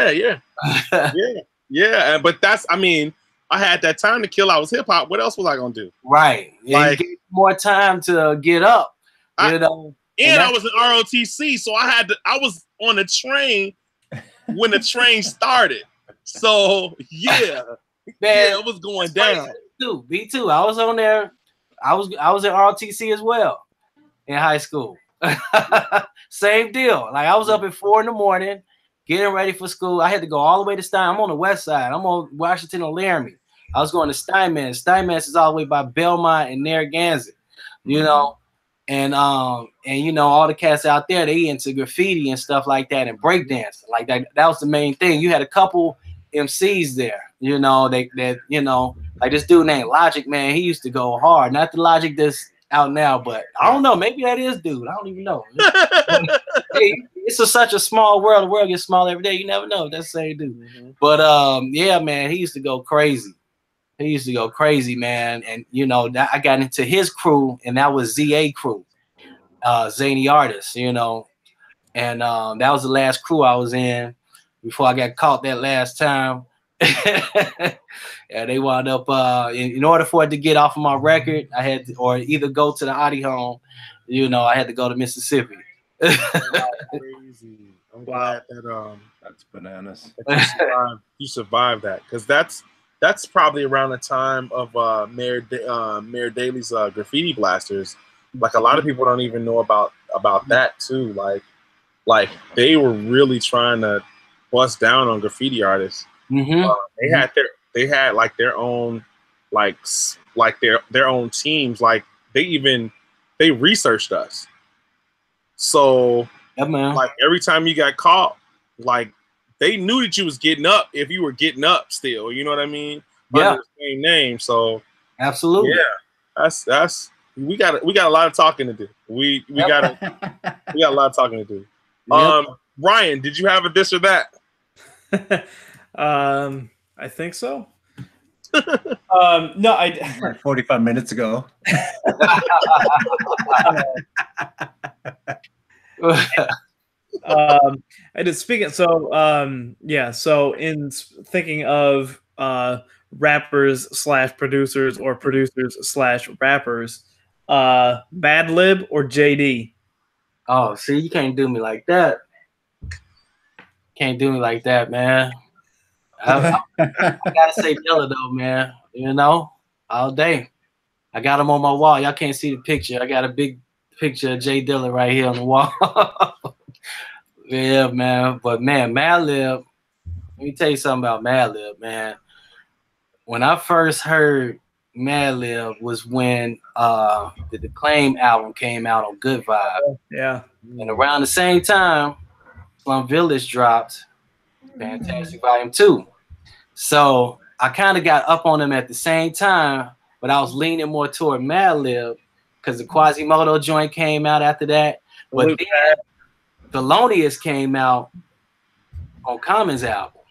Speaker 5: I had that time to kill. I was hip hop. What else was I gonna do?
Speaker 2: Right.
Speaker 5: Like
Speaker 2: more time to get up. You know.
Speaker 5: And I was in ROTC, so I was on the train when the train started. So yeah, man, it was going down.
Speaker 2: Me too. I was on there. I was in ROTC as well in high school. Same deal. Like I was up at 4 a.m. getting ready for school. I had to go all the way to Stein. I'm on the West Side. I'm on Washington and Laramie. I was going to Steinmetz. Steinmetz is all the way by Belmont and Narragansett. You know. And you know, all the cats out there, they into graffiti and stuff like that and breakdancing. Like that was the main thing. You had a couple MCs there, you know, that you know, like this dude named Logic, man, he used to go hard. Not the Logic that's out now, but I don't know, maybe that is dude. I don't even know. It's such a small world. The world gets smaller every day. You never know. That's the same dude. But yeah, man, he used to go crazy. He used to go crazy, man. And, you know, I got into his crew, and that was ZA crew, Zany Artists, you know. And that was the last crew I was in before I got caught that last time. And they wound up, in order for it to get off of my record, I had to, or either go to the Audi home, you know, I had to go to Mississippi.
Speaker 5: Crazy. I'm glad that
Speaker 1: that's bananas.
Speaker 5: You survived that, because that's probably around the time of Mayor Daley's graffiti blasters. Like a lot of people don't even know about that too. Like they were really trying to bust down on graffiti artists. They had like their own their own teams. Like they researched us. So like every time you got caught, like they knew that you was getting up if you were getting up still. You know what I mean? Under the same name. So
Speaker 2: absolutely.
Speaker 5: Yeah. That's we got a lot of talking to do. We got a lot of talking to do. Ryan, did you have a this or that?
Speaker 4: I think so. No,
Speaker 1: Like 45 minutes ago.
Speaker 4: I did speaking. So yeah. So in thinking of rappers / producers or producers / rappers, Mad Lib or JD?
Speaker 2: Oh, see, you can't do me like that. Can't do me like that, man. I gotta say Dilla though, man. You know, all day. I got him on my wall. Y'all can't see the picture. I got a big picture of Jay Dilla right here on the wall. Yeah, man. But man, Madlib, let me tell you something about Madlib, man. When I first heard Madlib was when the Declaim album came out on Good Vibe.
Speaker 4: Yeah.
Speaker 2: And around the same time, Slum Village dropped Fantastic Volume 2. So I kind of got up on them at the same time, but I was leaning more toward Madlib because the Quasimodo joint came out after that. But then Thelonious came out on Common's album,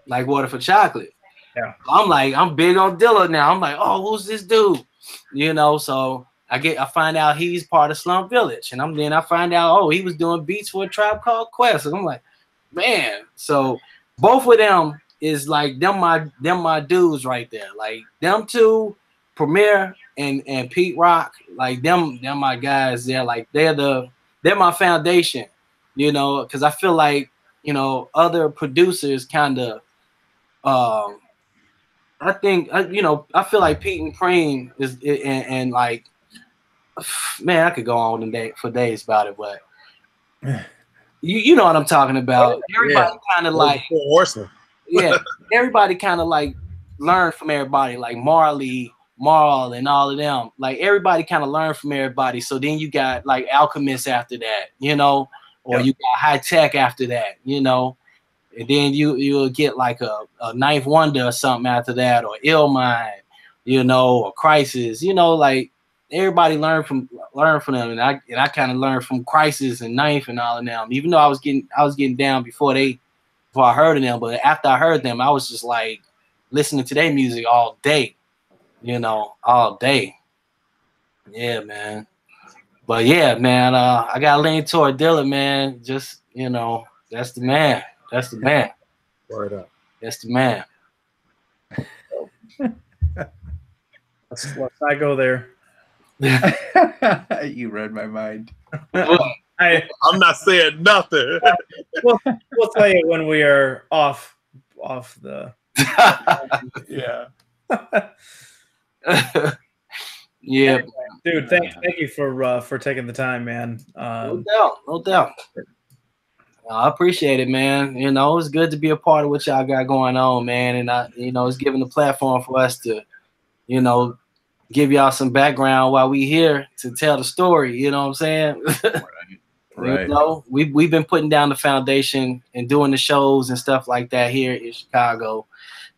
Speaker 2: like Water for Chocolate.
Speaker 4: Yeah.
Speaker 2: I'm big on Dilla now. I'm like, oh, who's this dude? You know, so I find out he's part of Slum Village, and then I find out, oh, he was doing beats for a Tribe Called Quest. And I'm like, man. So both of them is like them my dudes right there. Like them two, Premier and Pete Rock, like them my guys there. Like they're my foundation, you know, because I feel like, you know, other producers kind of I think you know, I feel like Pete and Preem is and like, man, I could go on for days about it, but you know what I'm talking about. Everybody kind of like
Speaker 3: Horseman.
Speaker 2: Yeah, everybody kind of like learned from everybody, like Marley, Marl, and all of them. Like everybody kind of learned from everybody. So then you got like Alchemist after that, you know, or you got High Tech after that, you know, and then you'll get like a Ninth Wonder or something after that, or Illmind, you know, or Crisis, you know, like everybody learned from them, and I kind of learned from Crisis and Ninth and all of them. Even though I was getting down before I heard of them, but after I heard them, I was just like listening to their music all day, you know, all day. Yeah, man. But yeah, man, I got to lean toward Dilla, man. Just, you know, that's the man. That's the man.
Speaker 3: Word up.
Speaker 2: That's the man.
Speaker 4: Let's not go there.
Speaker 1: You read my mind.
Speaker 5: I'm not saying nothing.
Speaker 4: We'll tell you when we are off the.
Speaker 1: Yeah.
Speaker 2: Yeah,
Speaker 4: dude. Thank you for taking the time, man.
Speaker 2: No doubt. I appreciate it, man. You know, it's good to be a part of what y'all got going on, man. And you know, it's giving the platform for us to, you know, give y'all some background while we here to tell the story. You know what I'm saying? Right. You know, we've been putting down the foundation and doing the shows and stuff like that here in Chicago.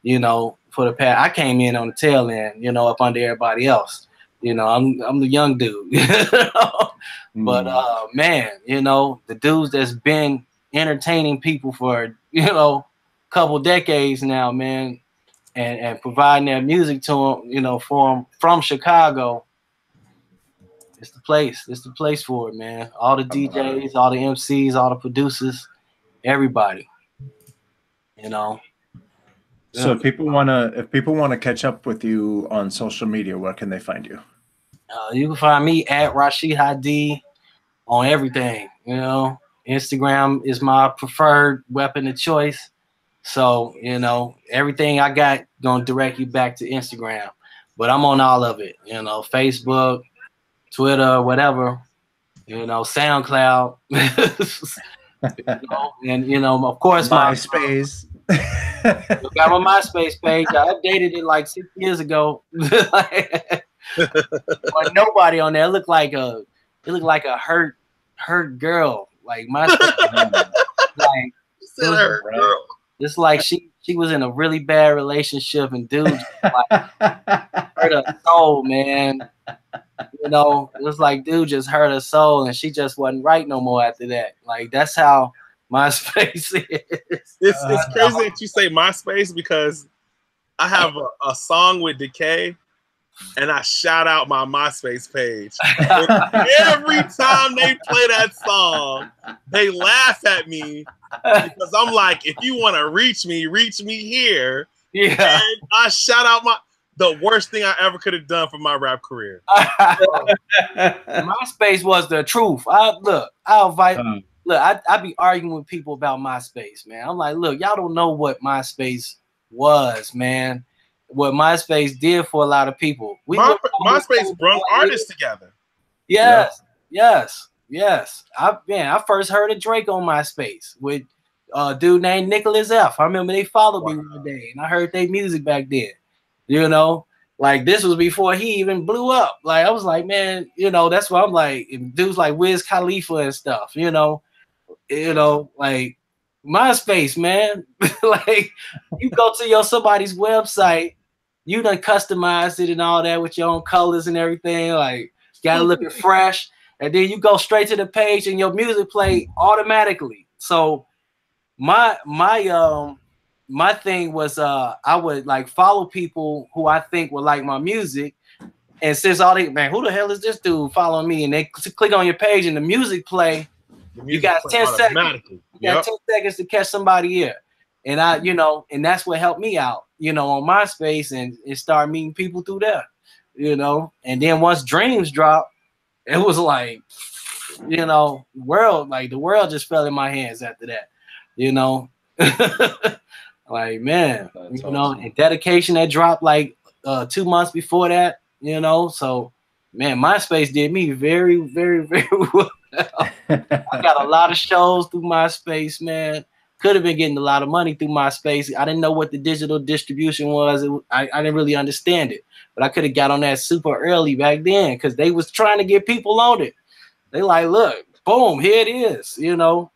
Speaker 2: You know, for the past, I came in on the tail end, you know, up under everybody else. You know, I'm the young dude. You know? But man, you know, the dudes that's been entertaining people for, you know, a couple decades now, man, and providing their music to them, you know, from Chicago. It's the place. It's the place for it, man. All the DJs, all the MCs, all the producers, everybody. You know.
Speaker 1: So if people wanna catch up with you on social media, where can they find you?
Speaker 2: You can find me at Rashid Hadee on everything. You know, Instagram is my preferred weapon of choice. So, you know, everything I got gonna direct you back to Instagram. But I'm on all of it, you know, Facebook, Twitter, whatever, you know, SoundCloud. You know, and you know, of course,
Speaker 1: MySpace.
Speaker 2: I got my MySpace page. I updated it like 6 years ago. But nobody on there. It looked like a hurt girl. Like MySpace. Like it's like she was in a really bad relationship, and dude like hurt her soul, man. You know, it was like dude just hurt her soul, and she just wasn't right no more after that. Like that's how MySpace is.
Speaker 5: It's crazy that you say MySpace because I have a song with Decay, and I shout out my MySpace page. And every time they play that song, they laugh at me because I'm like, if you want to reach me here.
Speaker 2: Yeah.
Speaker 5: And I shout out the worst thing I ever could have done for my rap career.
Speaker 2: MySpace was the truth. I be arguing with people about MySpace, man. I'm like, look, y'all don't know what MySpace was, man. What MySpace did for a lot of people.
Speaker 5: MySpace brought artists together.
Speaker 2: Yes. I first heard of Drake on MySpace with a dude named Nicholas F. I remember they followed me one day, and I heard their music back then. You know, like this was before he even blew up. Like I was like, man, you know, that's why I'm like, dudes like Wiz Khalifa and stuff. You know, like MySpace, man. Like you go to somebody's website, you done customized it and all that with your own colors and everything. Like got it looking fresh, and then you go straight to the page and your music play automatically. So my thing was I would like follow people who I think would like my music, and since all they, man, who the hell is this dude following me? And they click on your page and the music play. You got 10 seconds. You got 10 seconds to catch somebody here. And I, and that's what helped me out, on MySpace and start meeting people through there, And then once Dreams dropped, it was like, the world just fell in my hands after that, Like, man, that's awesome. And Dedication that dropped like 2 months before that, So, man, MySpace did me very, very, very well. I got a lot of shows through MySpace, man. Could have been getting a lot of money through MySpace. I didn't know what the digital distribution was. I didn't really understand it, but I could have got on that super early back then because they was trying to get people on it. They like, look, boom, here it is, And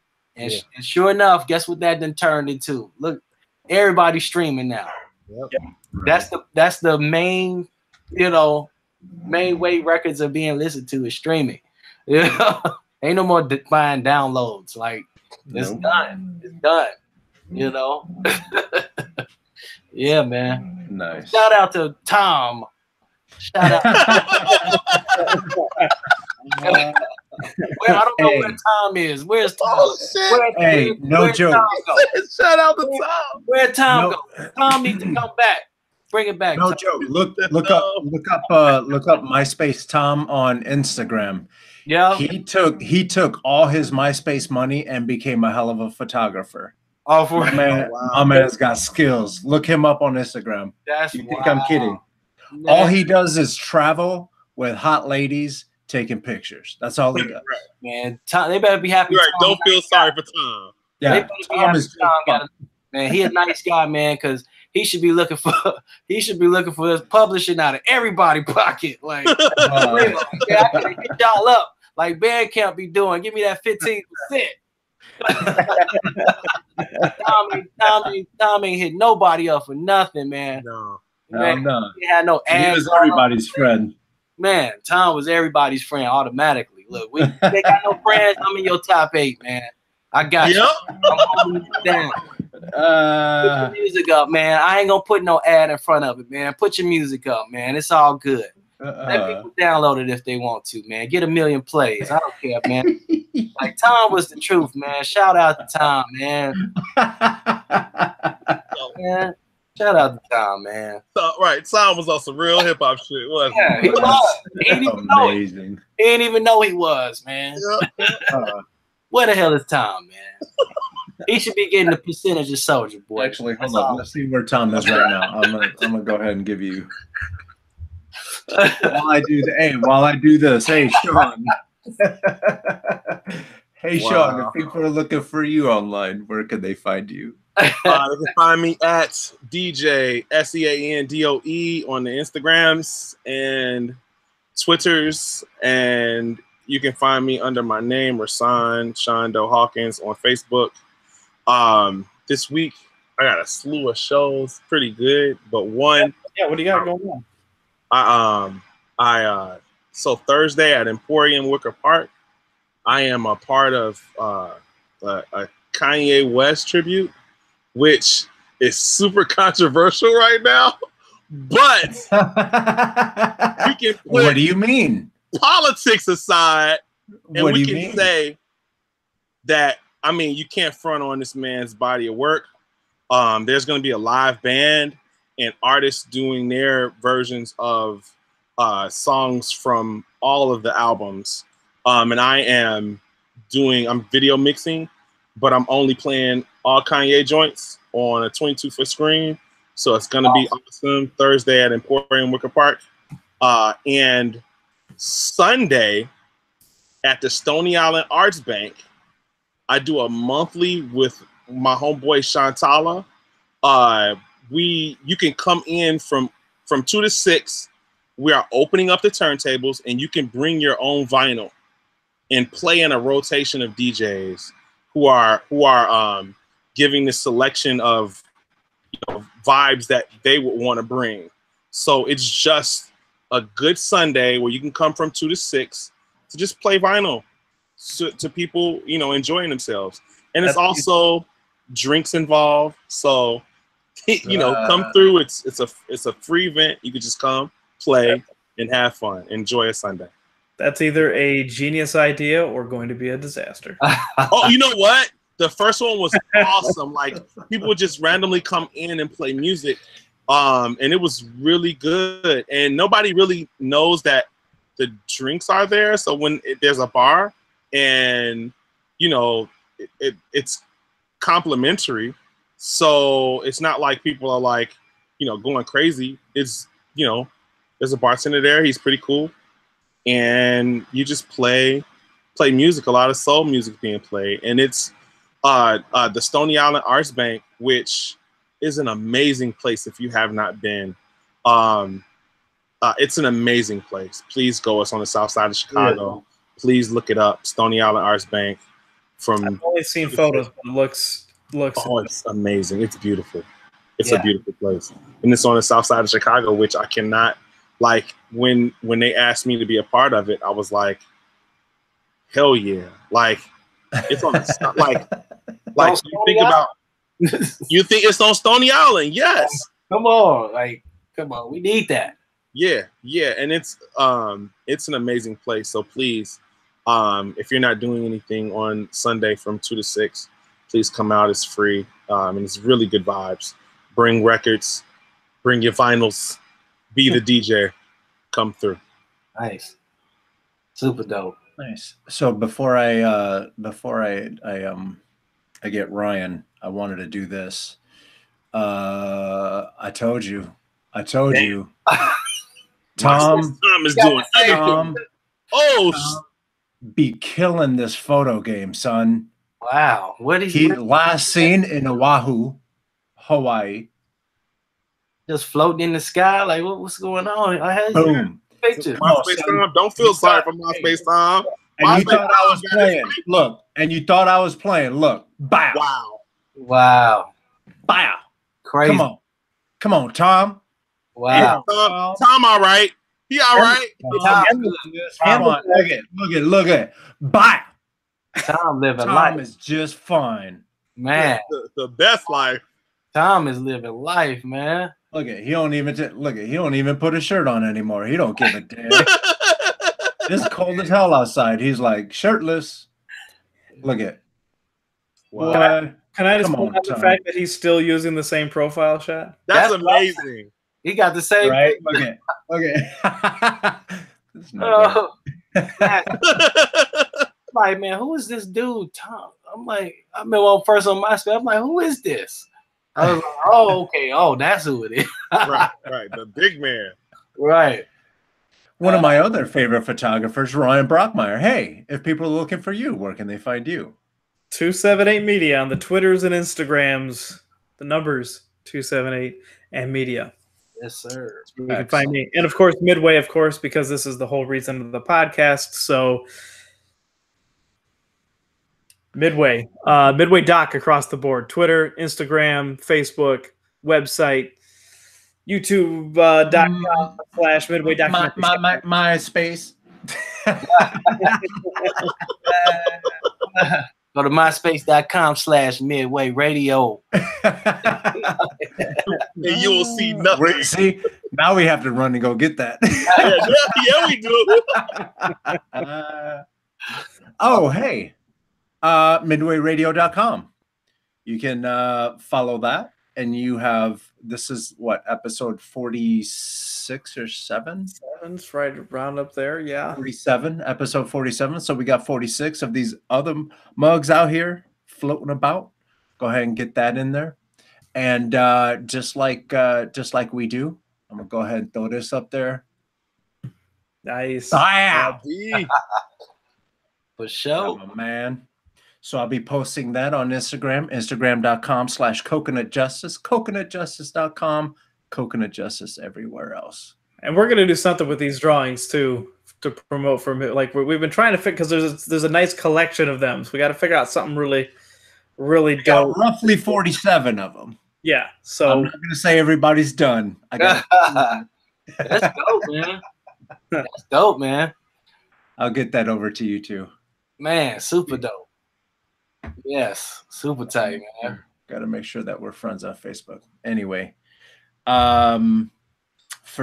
Speaker 2: sure enough, guess what that then turned into? Look, everybody's streaming now.
Speaker 3: Yep.
Speaker 2: That's the main, main way records are being listened to is streaming. Ain't no more buying downloads. Like it's done. It's done. Yeah, man.
Speaker 1: Nice.
Speaker 2: Shout out to Tom. Shout out. I don't know where Tom is. Where's Tom?
Speaker 3: Oh shit!
Speaker 1: No joke.
Speaker 3: Shout out to Tom.
Speaker 2: Where Tom go? Tom needs to come back. Bring it back.
Speaker 1: No
Speaker 2: Tom.
Speaker 1: joke. Look up MySpace Tom on Instagram.
Speaker 2: Yeah.
Speaker 1: He took all his MySpace money and became a hell of a photographer.
Speaker 2: Oh, for
Speaker 1: man, my man's got skills. Look him up on Instagram.
Speaker 2: You
Speaker 1: think I'm kidding? Man. All he does is travel with hot ladies taking pictures. That's all he does.
Speaker 2: Man, Tom, they better be happy.
Speaker 5: Right. Don't feel sorry for Tom.
Speaker 1: Yeah,
Speaker 2: Tom is man. He a nice guy, man, because he should be looking for this publishing out of everybody's pocket. Like, I can hit y'all up like Bandcamp be doing. Give me that 15%. Tom ain't hit nobody up for nothing, man.
Speaker 3: No.
Speaker 2: He had no ads.
Speaker 1: He was everybody's friend.
Speaker 2: Man, Tom was everybody's friend automatically. Look, they got no friends. I'm in your top 8, man. I got you. I'm holding you down. Put your music up, man. I ain't gonna put no ad in front of it, man. Put your music up, man. It's all good. Let people download it if they want to, man. Get 1 million plays. I don't care, man. Like Tom was the truth, man. Shout out to Tom, man. Man, shout out to Tom, man.
Speaker 5: Right, Tom was on some real hip hop shit, wasn't
Speaker 2: he? Yeah, he was. He didn't even know it. He didn't even know he was, man. Where the hell is Tom, man? He should be getting a percentage of Soldier Boy.
Speaker 1: Actually, hold on. Let's see where Tom is right now. I'm gonna go ahead and give you. While I do this, hey Sean. Hey Sean, if people are looking for you online, where can they find you?
Speaker 5: They can find me at DJ SEANDOE on the Instagrams and Twitters, and you can find me under my name, Rasan Shondo Hawkins, on Facebook. This week I got a slew of shows, pretty good, but one.
Speaker 4: Yeah, what do you got going
Speaker 5: on? So Thursday at Emporium Wicker Park, I am a part of a Kanye West tribute, which is super controversial right now, but we can put
Speaker 1: What do you mean?
Speaker 5: politics aside, and
Speaker 1: What do
Speaker 5: we
Speaker 1: you
Speaker 5: can
Speaker 1: mean?
Speaker 5: say that, I mean, you can't front on this man's body of work. There's going to be a live band and artists doing their versions of songs from all of the albums. And I'm video mixing, but I'm only playing all Kanye joints on a 22-foot screen. So it's going to be awesome. Thursday at Emporium Wicker Park. And Sunday at the Stony Island Arts Bank, I do a monthly with my homeboy Shantala. You can come in from 2 to 6. We are opening up the turntables, and you can bring your own vinyl and play in a rotation of DJs who are giving this selection of vibes that they would want to bring. So it's just a good Sunday where you can come from 2 to 6 to just play vinyl to people, enjoying themselves. And it's also drinks involved. So, come through. It's a free event. You can just come, play, and have fun. Enjoy a Sunday.
Speaker 4: That's either a genius idea or going to be a disaster.
Speaker 5: Oh, you know what? The first one was awesome. Like, people would just randomly come in and play music. And it was really good. And nobody really knows that the drinks are there. So when there's a bar and, it's complimentary. So it's not like people are like, going crazy. It's, there's a bartender there. He's pretty cool. And you just play music, a lot of soul music being played. And it's the Stony Island Arts Bank, which is an amazing place if you have not been. It's an amazing place. Please go. It's on the south side of Chicago. Yeah. Please look it up. Stony Island Arts Bank.
Speaker 4: I've only seen photos, but it looks.
Speaker 5: Oh, it's amazing. It's beautiful. It's a beautiful place. And it's on the south side of Chicago, which I cannot, like, when they asked me to be a part of it, I was like, hell yeah. Like, it's on the like you think it's on Stony Island. Yes.
Speaker 2: Come on. We need that.
Speaker 5: Yeah. And it's an amazing place. So please, if you're not doing anything on Sunday from 2 to 6, please come out. It's free. And it's really good vibes. Bring records, bring your vinyls, be the DJ, come through.
Speaker 2: Nice. Super dope.
Speaker 1: Nice. So before I get Ryan, I wanted to do this. I told you. Tom
Speaker 5: is doing everything.
Speaker 1: Be killing this photo game, son.
Speaker 2: Wow. What is
Speaker 1: he last seen in Oahu, Hawaii?
Speaker 2: Just floating in the sky? Like, what's going on?
Speaker 1: Boom.
Speaker 2: Picture.
Speaker 5: MySpace Time. Don't feel sorry for MySpace Time.
Speaker 1: And you thought I was playing. Look. And you thought I was playing. Look. Bow.
Speaker 2: Wow.
Speaker 1: Bow.
Speaker 2: Crazy.
Speaker 1: Come on, Tom.
Speaker 2: Wow.
Speaker 5: Tom all right. He all right.
Speaker 1: Look at. Bow.
Speaker 2: Tom living
Speaker 1: life. Tom is just fine.
Speaker 2: Man.
Speaker 5: The best life.
Speaker 2: Tom is living life, man.
Speaker 1: Look at he don't even put a shirt on anymore. He don't give a damn. It's cold as hell outside. He's like shirtless. Look at.
Speaker 4: Wow. Can I just point out the fact that he's still using the same profile shot?
Speaker 5: That's amazing.
Speaker 2: He got the same.
Speaker 1: Right? Okay.
Speaker 2: Like, man, who is this dude, Tom? I'm like, I remember first on MySpace. I'm like, who is this? I was like, oh, okay. Oh, that's who it is.
Speaker 5: right. The big man.
Speaker 2: Right.
Speaker 1: One of my other favorite photographers, Ryan Brockmeyer. Hey, if people are looking for you, where can they find you?
Speaker 4: 278 Media on the Twitters and Instagrams. The numbers 278 and Media.
Speaker 2: Yes, sir.
Speaker 4: You can find me. And of course, Midway, of course, because this is the whole reason of the podcast. So Midway Doc across the board. Twitter, Instagram, Facebook, website, YouTube.com/Midway Doc.
Speaker 1: MySpace.
Speaker 2: Go to myspace.com/Midway Radio.
Speaker 5: And you will see nothing.
Speaker 1: See, now we have to run and go get that.
Speaker 5: Yeah, we do.
Speaker 1: Oh, hey, midwayradio.com. You can follow that. And you have, this is what, episode 46 or 7?
Speaker 4: It's right around up there, yeah.
Speaker 1: 47, episode 47. So we got 46 of these other mugs out here floating about. Go ahead and get that in there. And just like we do, I'm gonna go ahead and throw this up there.
Speaker 4: Nice.
Speaker 1: Wow.
Speaker 2: For sure.
Speaker 1: Oh, man. So I'll be posting that on Instagram, instagram.com/coconutjustice, coconutjustice.com, Coconut Justice everywhere else.
Speaker 4: And we're gonna do something with these drawings too to promote from it. Like we've been trying to fit because there's a nice collection of them. So we got to figure out something really dope.
Speaker 1: Roughly 47 of them.
Speaker 4: Yeah. So
Speaker 1: I'm not gonna say everybody's done. I got.
Speaker 2: That's dope, man. That's dope, man.
Speaker 1: I'll get that over to you too.
Speaker 2: Man, super dope. Yes, super tight, man.
Speaker 1: Got to make sure that we're friends on Facebook. Anyway, for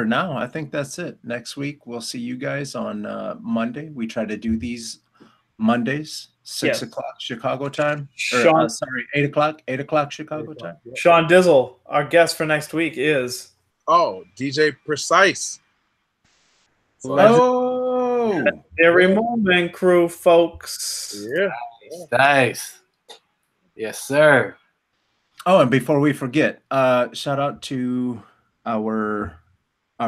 Speaker 1: now, I think that's it. Next week, we'll see you guys on Monday. We try to do these Mondays, 6 o'clock Chicago time. Or, 8 o'clock Chicago time.
Speaker 4: Sean Dizzle, our guest for next week is
Speaker 3: DJ Precise.
Speaker 1: Oh,
Speaker 4: every moment crew, folks.
Speaker 3: Yeah.
Speaker 2: Nice. Yes, sir.
Speaker 1: Oh, and before we forget, shout out to our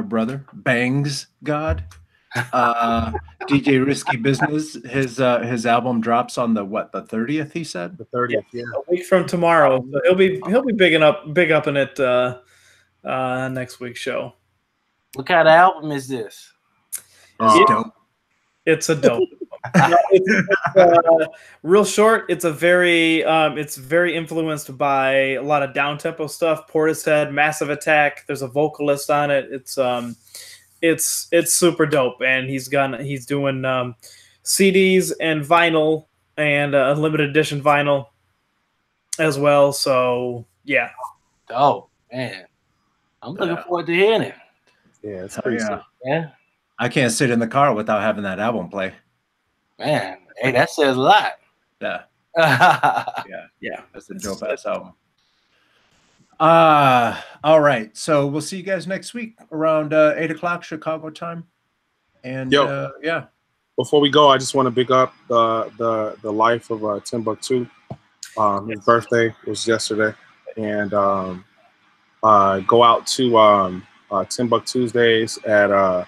Speaker 1: brother Bangs God, DJ Risky Business. His album drops on the 30th. He said
Speaker 3: The 30th. Yeah.
Speaker 4: A week from tomorrow. So he'll be big up in it next week's show.
Speaker 2: What kind of album is this?
Speaker 1: It's dope.
Speaker 4: It's a dope. It's real short. It's very influenced by a lot of down tempo stuff. Portishead, Massive Attack. There's a vocalist on it. It's super dope, and he's doing CDs and vinyl and a limited edition vinyl as well. So yeah,
Speaker 2: Oh man, I'm looking forward to hearing it.
Speaker 3: Yeah, it's
Speaker 1: Oh,
Speaker 3: pretty
Speaker 1: yeah.
Speaker 3: sick.
Speaker 2: Yeah,
Speaker 1: I can't sit in the car without having that album play.
Speaker 2: man. Hey, that says a lot.
Speaker 1: Yeah,
Speaker 4: yeah.
Speaker 1: that's a dope ass album. All right. So we'll see you guys next week around 8 o'clock Chicago time. And yeah.
Speaker 5: Before we go, I just want to big up the life of Timbuktu. His birthday was yesterday, and go out to Timbuktu Tuesdays at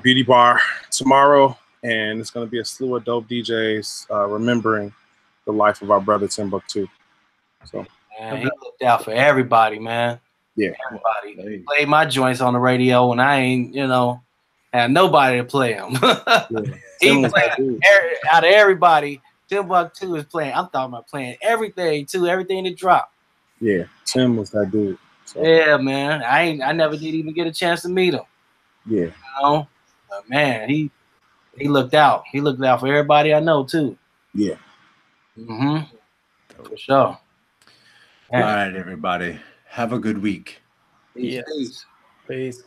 Speaker 5: Beauty Bar tomorrow, and it's going to be a slew of dope DJs remembering the life of our brother Timbuktu. So
Speaker 2: Man, he looked out for everybody, man.
Speaker 5: yeah,
Speaker 2: Everybody. He played my joints on the radio when I ain't, had nobody to play them. He played out of everybody. Timbuktu is playing. I'm talking about playing everything too, everything that dropped.
Speaker 5: yeah, Tim was that dude. So,
Speaker 2: Yeah, man. I never did even get a chance to meet him.
Speaker 5: yeah,
Speaker 2: But man, he looked out. He looked out for everybody I know too.
Speaker 5: yeah.
Speaker 2: For sure.
Speaker 1: All right, everybody. Have a good week.
Speaker 4: Yes.
Speaker 2: Peace.
Speaker 4: Peace.